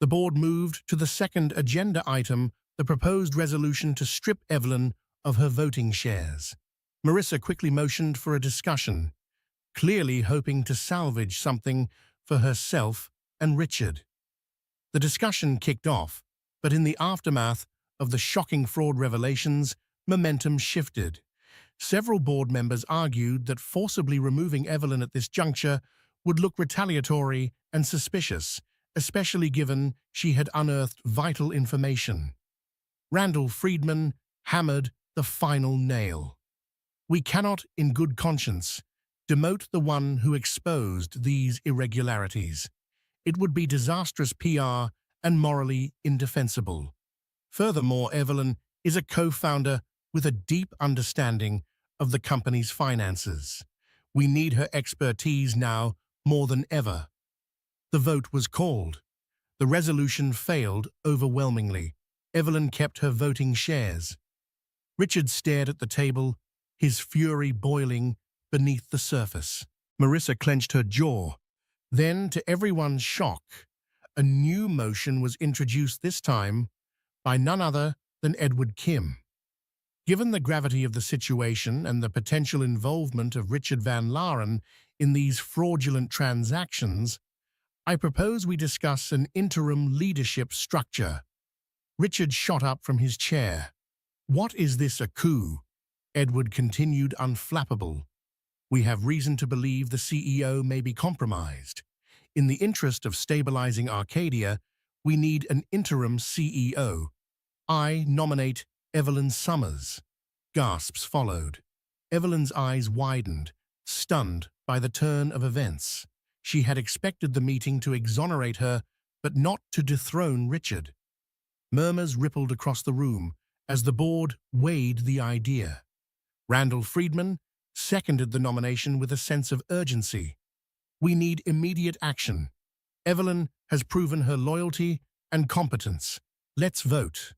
the board moved to the second agenda item, the proposed resolution to strip Evelyn of her voting shares. Marissa quickly motioned for a discussion, clearly hoping to salvage something for herself and Richard. The discussion kicked off, but in the aftermath of the shocking fraud revelations, momentum shifted. Several board members argued that forcibly removing Evelyn at this juncture would look retaliatory and suspicious, especially given she had unearthed vital information. Randall Friedman hammered the final nail. "We cannot, in good conscience, demote the one who exposed these irregularities. It would be disastrous PR and morally indefensible. Furthermore, Evelyn is a co-founder with a deep understanding of the company's finances. We need her expertise now more than ever." The vote was called. The resolution failed overwhelmingly. Evelyn kept her voting shares. Richard stared at the table, his fury boiling beneath the surface. Marissa clenched her jaw. Then, to everyone's shock, a new motion was introduced, this time by none other than Edward Kim. Given the gravity of the situation and the potential involvement of Richard Van Laren in these fraudulent transactions, I propose we discuss an interim leadership structure. Richard shot up from his chair. "What is this, a coup?" Edward continued, unflappable. "We have reason to believe the CEO may be compromised. In the interest of stabilizing Arcadia, we need an interim CEO. I nominate Evelyn Summers." Gasps followed. Evelyn's eyes widened, stunned by the turn of events. She had expected the meeting to exonerate her, but not to dethrone Richard. Murmurs rippled across the room as the board weighed the idea. Randall Friedman seconded the nomination with a sense of urgency. We need immediate action. Evelyn has proven her loyalty and competence. Let's vote.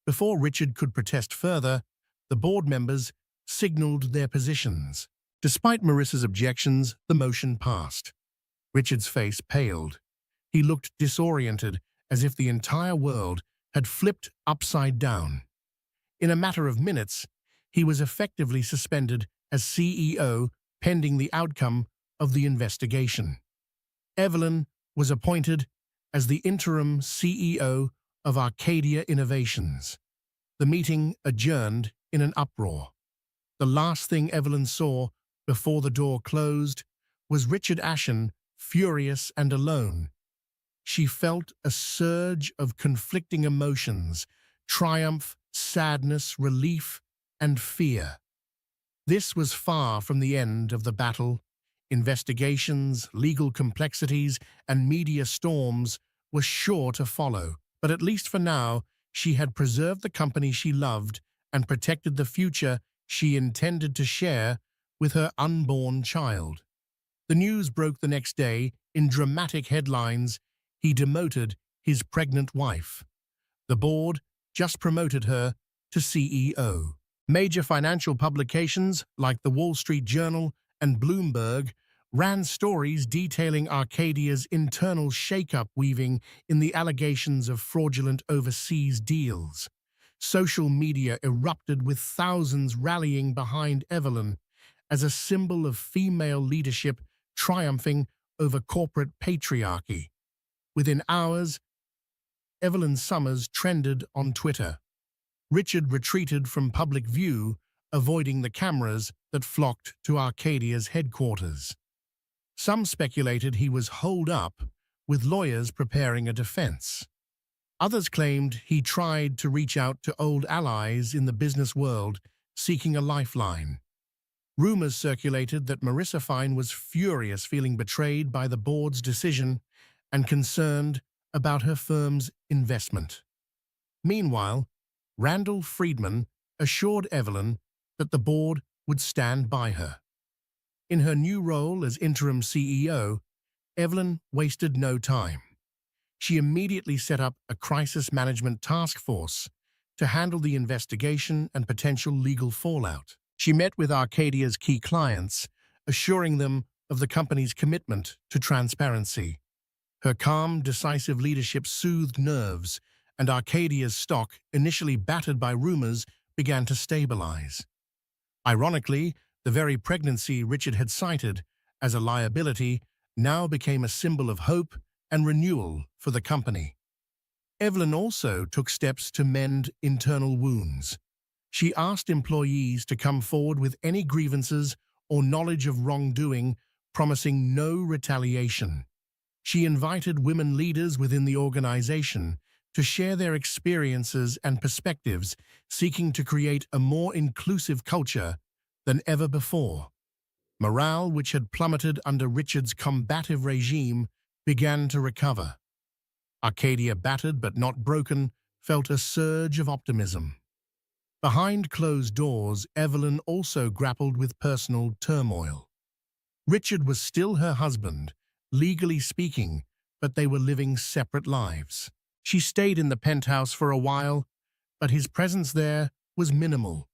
Before Richard could protest further, the board members signaled their positions. Despite Marissa's objections, the motion passed. Richard's face paled. He looked disoriented, as if the entire world had flipped upside down. In a matter of minutes, he was effectively suspended as CEO pending the outcome of the investigation. Evelyn was appointed as the interim CEO of Arcadia Innovations. The meeting adjourned in an uproar. The last thing Evelyn saw before the door closed was Richard Ashen, furious and alone. She felt a surge of conflicting emotions: triumph, sadness, relief, and fear. This was far from the end of the battle. Investigations, legal complexities, and media storms were sure to follow, but at least for now, she had preserved the company she loved and protected the future she intended to share with her unborn child. The news broke the next day in dramatic headlines: he demoted his pregnant wife. The board just promoted her to CEO. Major financial publications like the Wall Street Journal and Bloomberg ran stories detailing Arcadia's internal shakeup, weaving in the allegations of fraudulent overseas deals. Social media erupted with thousands rallying behind Evelyn as a symbol of female leadership triumphing over corporate patriarchy. Within hours, Evelyn Summers trended on Twitter. Richard retreated from public view, avoiding the cameras that flocked to Arcadia's headquarters. Some speculated he was holed up, with lawyers preparing a defense. Others claimed he tried to reach out to old allies in the business world, seeking a lifeline. Rumors circulated that Marissa Fine was furious, feeling betrayed by the board's decision and concerned about her firm's investment. Meanwhile, Randall Friedman assured Evelyn that the board would stand by her. In her new role as interim CEO, Evelyn wasted no time. She immediately set up a crisis management task force to handle the investigation and potential legal fallout. She met with Arcadia's key clients, assuring them of the company's commitment to transparency. Her calm, decisive leadership soothed nerves, and Arcadia's stock, initially battered by rumors, began to stabilize. Ironically, the very pregnancy Richard had cited as a liability now became a symbol of hope and renewal for the company. Evelyn also took steps to mend internal wounds. She asked employees to come forward with any grievances or knowledge of wrongdoing, promising no retaliation. She invited women leaders within the organization to share their experiences and perspectives, seeking to create a more inclusive culture than ever before. Morale, which had plummeted under Richard's combative regime, began to recover. Arcadia, battered but not broken, felt a surge of optimism. Behind closed doors, Evelyn also grappled with personal turmoil. Richard was still her husband, legally speaking, but they were living separate lives. She stayed in the penthouse for a while, but his presence there was minimal.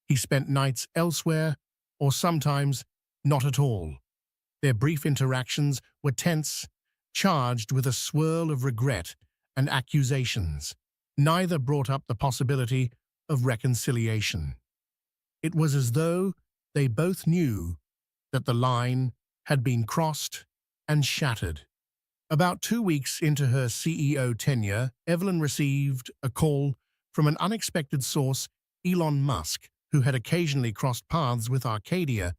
He spent nights elsewhere, or sometimes not at all. Their brief interactions were tense, charged with a swirl of regret and accusations. Neither brought up the possibility of reconciliation. It was as though they both knew that the line had been crossed and shattered. About 2 weeks into her CEO tenure, Evelyn received a call from an unexpected source, Elon Musk, who had occasionally crossed paths with Arcadia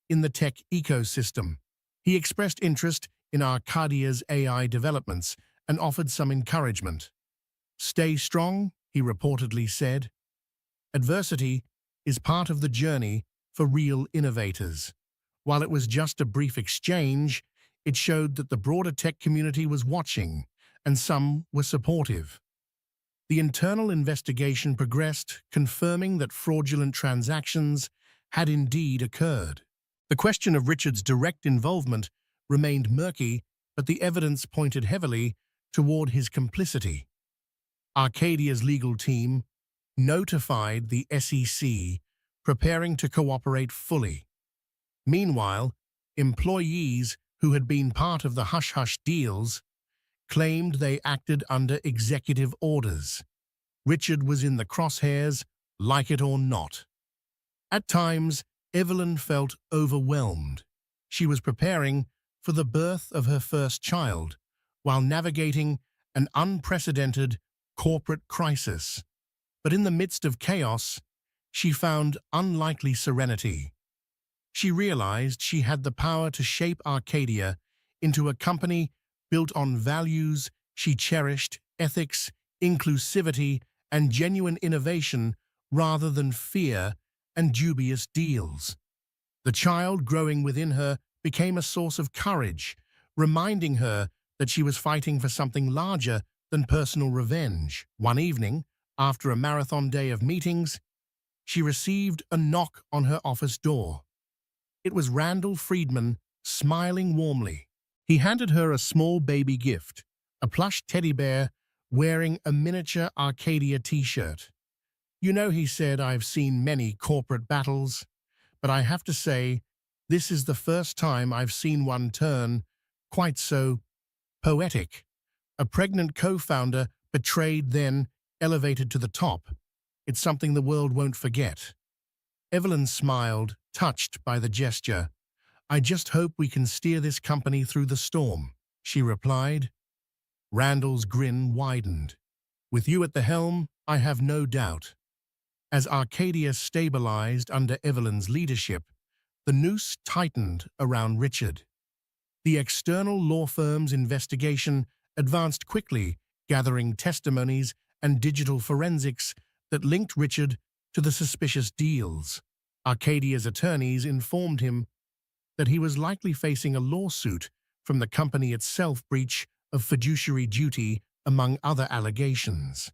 in the tech ecosystem. He expressed interest in Arcadia's AI developments and offered some encouragement. "Stay strong," he reportedly said. "Adversity is part of the journey for real innovators." While it was just a brief exchange, It showed that the broader tech community was watching, and some were supportive. The internal investigation progressed, confirming that fraudulent transactions had indeed occurred. The question of Richard's direct involvement remained murky, but the evidence pointed heavily toward his complicity. Arcadia's legal team notified the SEC, preparing to cooperate fully. Meanwhile, employees who had been part of the hush-hush deals claimed they acted under executive orders. Richard was in the crosshairs, like it or not. At times, Evelyn felt overwhelmed. She was preparing for the birth of her first child, while navigating an unprecedented corporate crisis. But in the midst of chaos, she found unlikely serenity. She realized she had the power to shape Arcadia into a company built on values she cherished, ethics, inclusivity, and genuine innovation rather than fear and dubious deals. The child growing within her became a source of courage, reminding her that she was fighting for something larger than personal revenge. One evening, after a marathon day of meetings, she received a knock on her office door. It was Randall Friedman, smiling warmly. He handed her a small baby gift, a plush teddy bear wearing a miniature Arcadia t-shirt. "You know," he said, "I've seen many corporate battles, but I have to say, this is the first time I've seen one turn quite so poetic. A pregnant co-founder betrayed, then elevated to the top. It's something the world won't forget." Evelyn smiled, touched by the gesture. "I just hope we can steer this company through the storm," she replied. Randall's grin widened. "With you at the helm, I have no doubt." As Arcadia stabilized under Evelyn's leadership, the noose tightened around Richard. The external law firm's investigation advanced quickly, gathering testimonies and digital forensics that linked Richard to the suspicious deals. Arcadia's attorneys informed him that he was likely facing a lawsuit from the company itself, breach of fiduciary duty, among other allegations.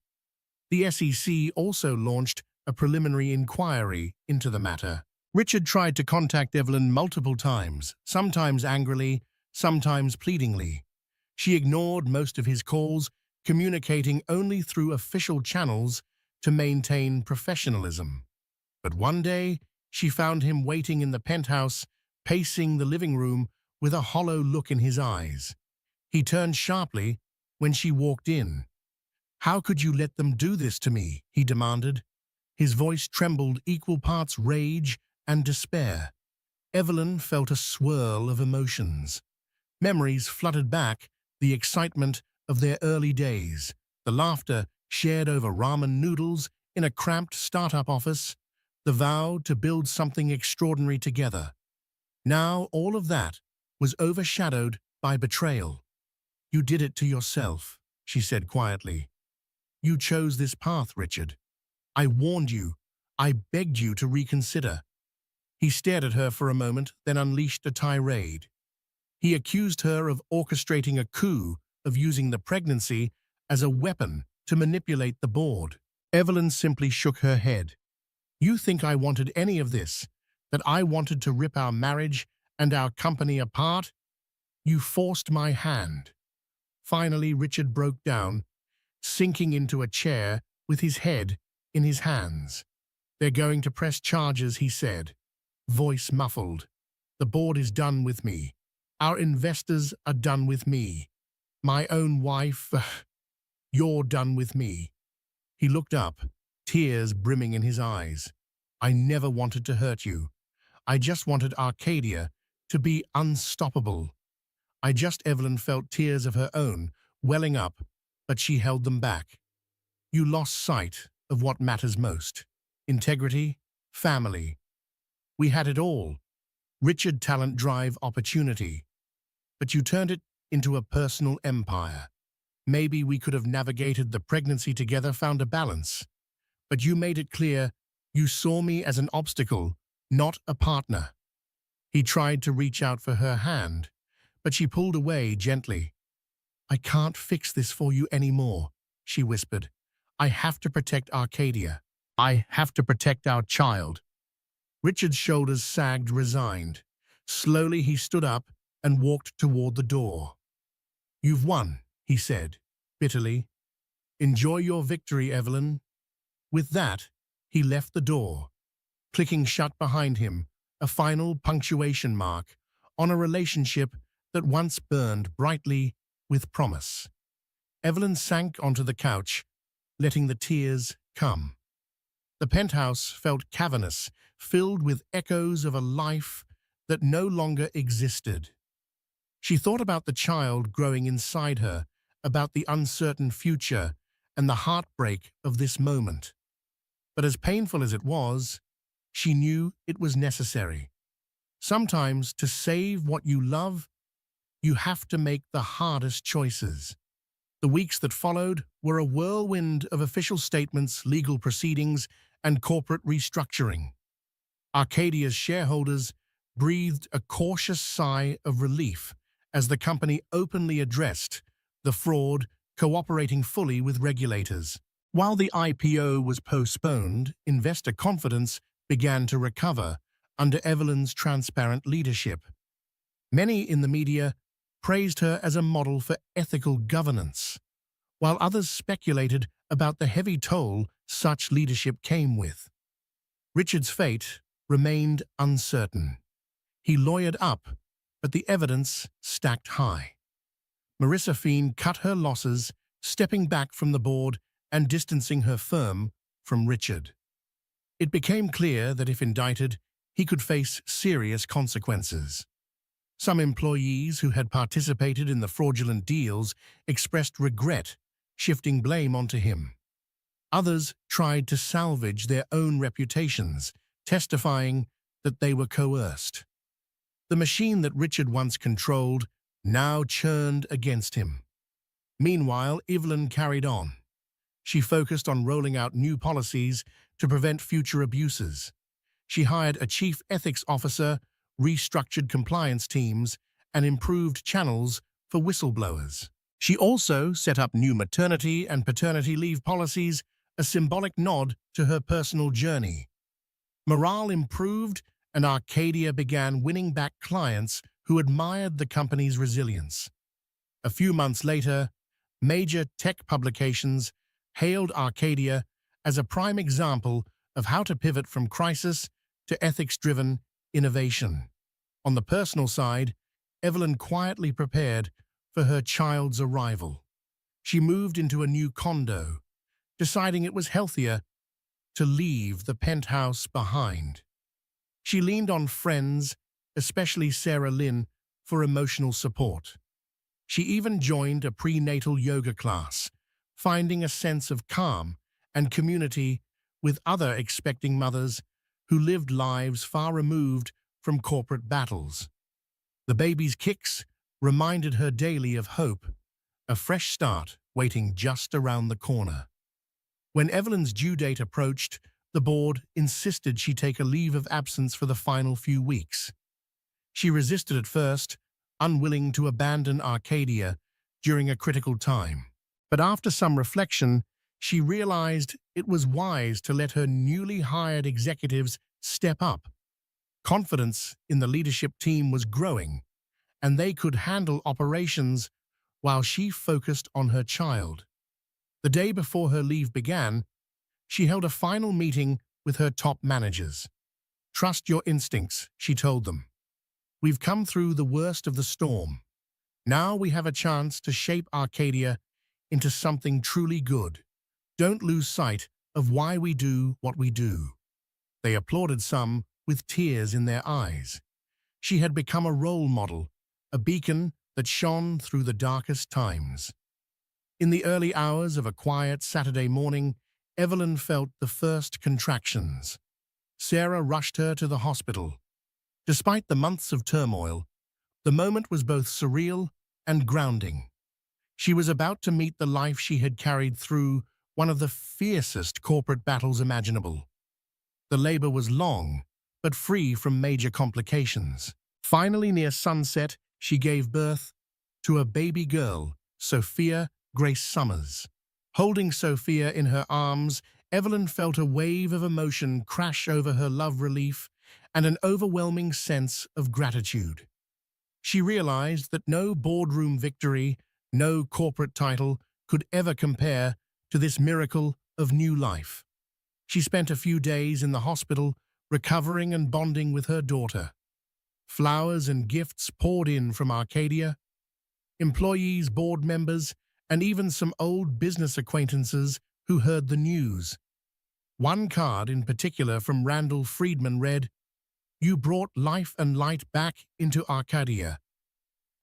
The SEC also launched a preliminary inquiry into the matter. Richard tried to contact Evelyn multiple times, sometimes angrily, sometimes pleadingly. She ignored most of his calls, communicating only through official channels to maintain professionalism. But one day, she found him waiting in the penthouse, pacing the living room with a hollow look in his eyes. He turned sharply when she walked in. "How could you let them do this to me?" he demanded. His voice trembled, equal parts rage and despair. Evelyn felt a swirl of emotions. Memories flooded back, the excitement of their early days, the laughter shared over ramen noodles in a cramped startup office, the vow to build something extraordinary together. Now all of that was overshadowed by betrayal. "You did it to yourself," she said quietly. "You chose this path, Richard. I warned you. I begged you to reconsider." He stared at her for a moment, then unleashed a tirade. He accused her of orchestrating a coup, of using the pregnancy as a weapon to manipulate the board. Evelyn simply shook her head. "You think I wanted any of this? That I wanted to rip our marriage and our company apart? You forced my hand." Finally, Richard broke down, sinking into a chair with his head in his hands. "They're going to press charges," he said, voice muffled. "The board is done with me. Our investors are done with me. My own wife, you're done with me." He looked up, tears brimming in his eyes. "I never wanted to hurt you. I just wanted Arcadia to be unstoppable." Evelyn felt tears of her own welling up, but she held them back. "You lost sight of what matters most. Integrity, family. We had it all. Richard, talent, drive, opportunity. But you turned it into a personal empire. Maybe we could have navigated the pregnancy together, found a balance. But you made it clear you saw me as an obstacle, not a partner." He tried to reach out for her hand, but she pulled away gently. "I can't fix this for you anymore," she whispered. "I have to protect Arcadia. I have to protect our child." Richard's shoulders sagged, resigned. Slowly he stood up and walked toward the door. "You've won," he said, bitterly. "Enjoy your victory, Evelyn." With that, he left the door, clicking shut behind him, a final punctuation mark on a relationship that once burned brightly with promise. Evelyn sank onto the couch, letting the tears come. The penthouse felt cavernous, filled with echoes of a life that no longer existed. She thought about the child growing inside her, about the uncertain future and the heartbreak of this moment. But as painful as it was, she knew it was necessary. Sometimes, to save what you love, you have to make the hardest choices. The weeks that followed were a whirlwind of official statements, legal proceedings, and corporate restructuring. Arcadia's shareholders breathed a cautious sigh of relief as the company openly addressed the fraud, cooperating fully with regulators. While the IPO was postponed, investor confidence began to recover under Evelyn's transparent leadership. Many in the media praised her as a model for ethical governance, while others speculated about the heavy toll such leadership came with. Richard's fate remained uncertain. He lawyered up, but the evidence stacked high. Marissa Fiend cut her losses, stepping back from the board and distancing her firm from Richard. It became clear that if indicted, he could face serious consequences. Some employees who had participated in the fraudulent deals expressed regret, shifting blame onto him. Others tried to salvage their own reputations, testifying that they were coerced. The machine that Richard once controlled now churned against him. Meanwhile, Evelyn carried on. She focused on rolling out new policies to prevent future abuses. She hired a chief ethics officer, restructured compliance teams, and improved channels for whistleblowers. She also set up new maternity and paternity leave policies, a symbolic nod to her personal journey. Morale improved, and Arcadia began winning back clients who admired the company's resilience. A few months later, major tech publications hailed Arcadia as a prime example of how to pivot from crisis to ethics-driven innovation. On the personal side, Evelyn quietly prepared for her child's arrival. She moved into a new condo, deciding it was healthier to leave the penthouse behind. She leaned on friends, especially Sarah Lynn, for emotional support. She even joined a prenatal yoga class, finding a sense of calm and community with other expecting mothers who lived lives far removed from corporate battles. The baby's kicks reminded her daily of hope, a fresh start waiting just around the corner. When Evelyn's due date approached, the board insisted she take a leave of absence for the final few weeks. She resisted at first, unwilling to abandon Arcadia during a critical time. But after some reflection, she realized it was wise to let her newly hired executives step up. Confidence in the leadership team was growing, and they could handle operations while she focused on her child. The day before her leave began, she held a final meeting with her top managers. "Trust your instincts," she told them. "We've come through the worst of the storm. Now we have a chance to shape Arcadia into something truly good. Don't lose sight of why we do what we do." They applauded, some with tears in their eyes. She had become a role model, a beacon that shone through the darkest times. In the early hours of a quiet Saturday morning, Evelyn felt the first contractions. Sarah rushed her to the hospital. Despite the months of turmoil, the moment was both surreal and grounding. She was about to meet the life she had carried through one of the fiercest corporate battles imaginable. The labor was long, but free from major complications. Finally, near sunset, she gave birth to a baby girl, Sophia Grace Summers. Holding Sophia in her arms, Evelyn felt a wave of emotion crash over her love relief and an overwhelming sense of gratitude. She realized that no boardroom victory, no corporate title could ever compare to this miracle of new life. She spent a few days in the hospital, recovering and bonding with her daughter. Flowers and gifts poured in from Arcadia. Employees, board members, and even some old business acquaintances who heard the news. One card in particular from Randall Friedman read, "You brought life and light back into Arcadia.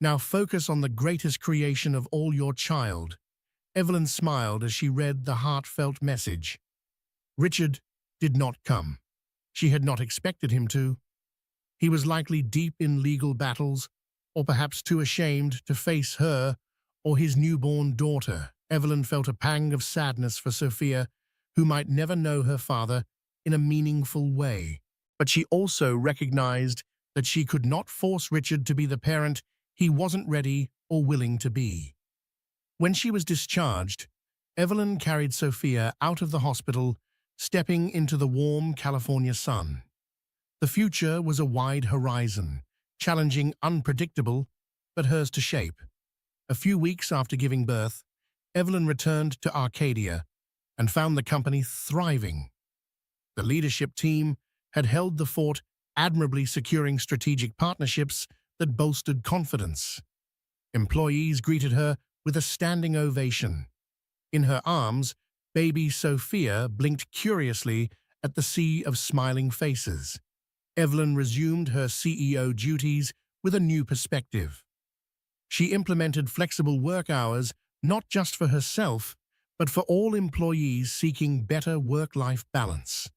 Now focus on the greatest creation of all, your child." Evelyn smiled as she read the heartfelt message. Richard did not come. She had not expected him to. He was likely deep in legal battles, or perhaps too ashamed to face her or his newborn daughter. Evelyn felt a pang of sadness for Sophia, who might never know her father in a meaningful way. But she also recognized that she could not force Richard to be the parent he wasn't ready or willing to be. When she was discharged, Evelyn carried Sophia out of the hospital, stepping into the warm California sun. The future was a wide horizon, challenging, unpredictable, but hers to shape. A few weeks after giving birth, Evelyn returned to Arcadia and found the company thriving. The leadership team had held the fort, admirably securing strategic partnerships that bolstered confidence. Employees greeted her with a standing ovation. In her arms, baby Sophia blinked curiously at the sea of smiling faces. Evelyn resumed her CEO duties with a new perspective. She implemented flexible work hours not just for herself, but for all employees seeking better work-life balance.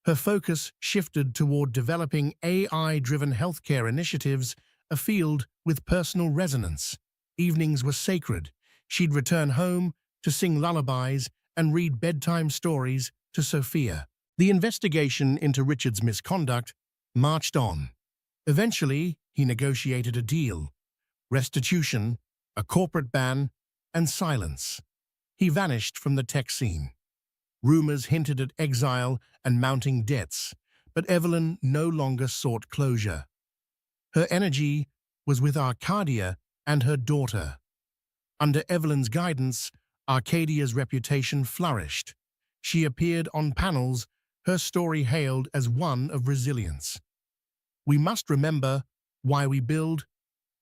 Her focus shifted toward developing AI-driven healthcare initiatives, a field with personal resonance. Evenings were sacred. She'd return home to sing lullabies and read bedtime stories to Sophia. The investigation into Richard's misconduct marched on. Eventually, he negotiated a deal: restitution, a corporate ban, and silence. He vanished from the tech scene. Rumors hinted at exile and mounting debts, but Evelyn no longer sought closure. Her energy was with Arcadia and her daughter. Under Evelyn's guidance, Arcadia's reputation flourished. She appeared on panels, her story hailed as one of resilience. "We must remember why we build,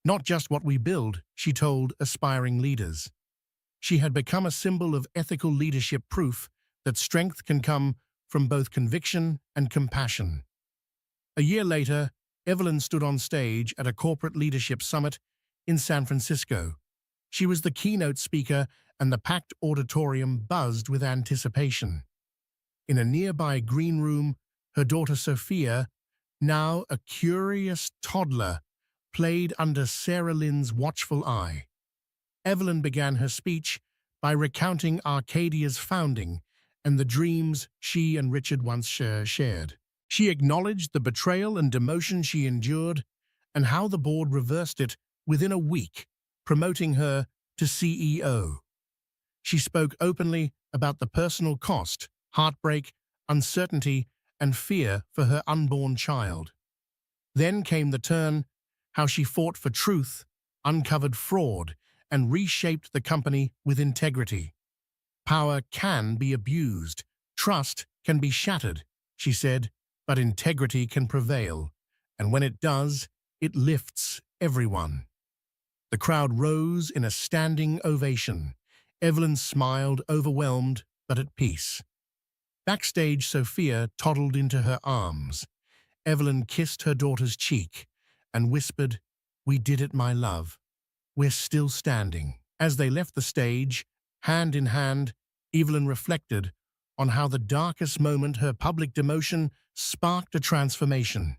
not just what we build," she told aspiring leaders. She had become a symbol of ethical leadership, proof that strength can come from both conviction and compassion. A year later, Evelyn stood on stage at a corporate leadership summit in San Francisco. She was the keynote speaker, and the packed auditorium buzzed with anticipation. In a nearby green room, her daughter Sophia, now a curious toddler, played under Sarah Lynn's watchful eye. Evelyn began her speech by recounting Arcadia's founding and the dreams she and Richard once shared. She acknowledged the betrayal and demotion she endured and how the board reversed it within a week, promoting her to CEO. She spoke openly about the personal cost, heartbreak, uncertainty, and fear for her unborn child. Then came the turn: how she fought for truth, uncovered fraud, and reshaped the company with integrity. "Power can be abused, trust can be shattered," she said, "but integrity can prevail, and when it does, it lifts everyone." The crowd rose in a standing ovation. Evelyn smiled, overwhelmed but at peace. Backstage, Sophia toddled into her arms. Evelyn kissed her daughter's cheek and whispered, "We did it, my love. We're still standing." As they left the stage, hand in hand, Evelyn reflected on how the darkest moment, her public demotion, sparked a transformation.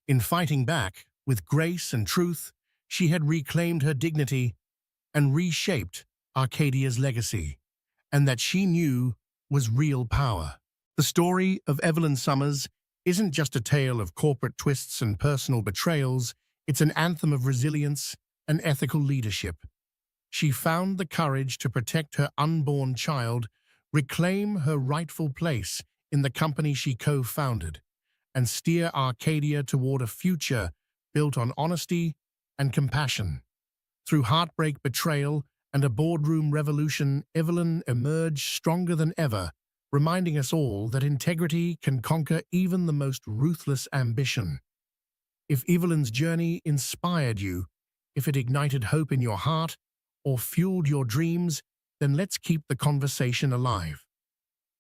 In fighting back with grace and truth, she had reclaimed her dignity and reshaped Arcadia's legacy, and that she knew was real power. The story of Evelyn Summers isn't just a tale of corporate twists and personal betrayals. It's an anthem of resilience and ethical leadership. She found the courage to protect her unborn child, reclaim her rightful place in the company she co-founded, and steer Arcadia toward a future built on honesty and compassion. Through heartbreak, betrayal, and a boardroom revolution, Evelyn emerged stronger than ever, reminding us all that integrity can conquer even the most ruthless ambition. If Evelyn's journey inspired you, if it ignited hope in your heart, or fueled your dreams, then let's keep the conversation alive.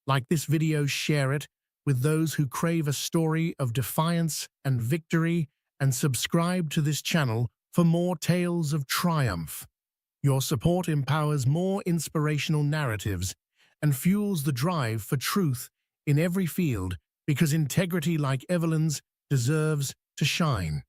Like this video, share it with those who crave a story of defiance and victory, and subscribe to this channel for more tales of triumph. Your support empowers more inspirational narratives and fuels the drive for truth in every field, because integrity like Evelyn's deserves to shine.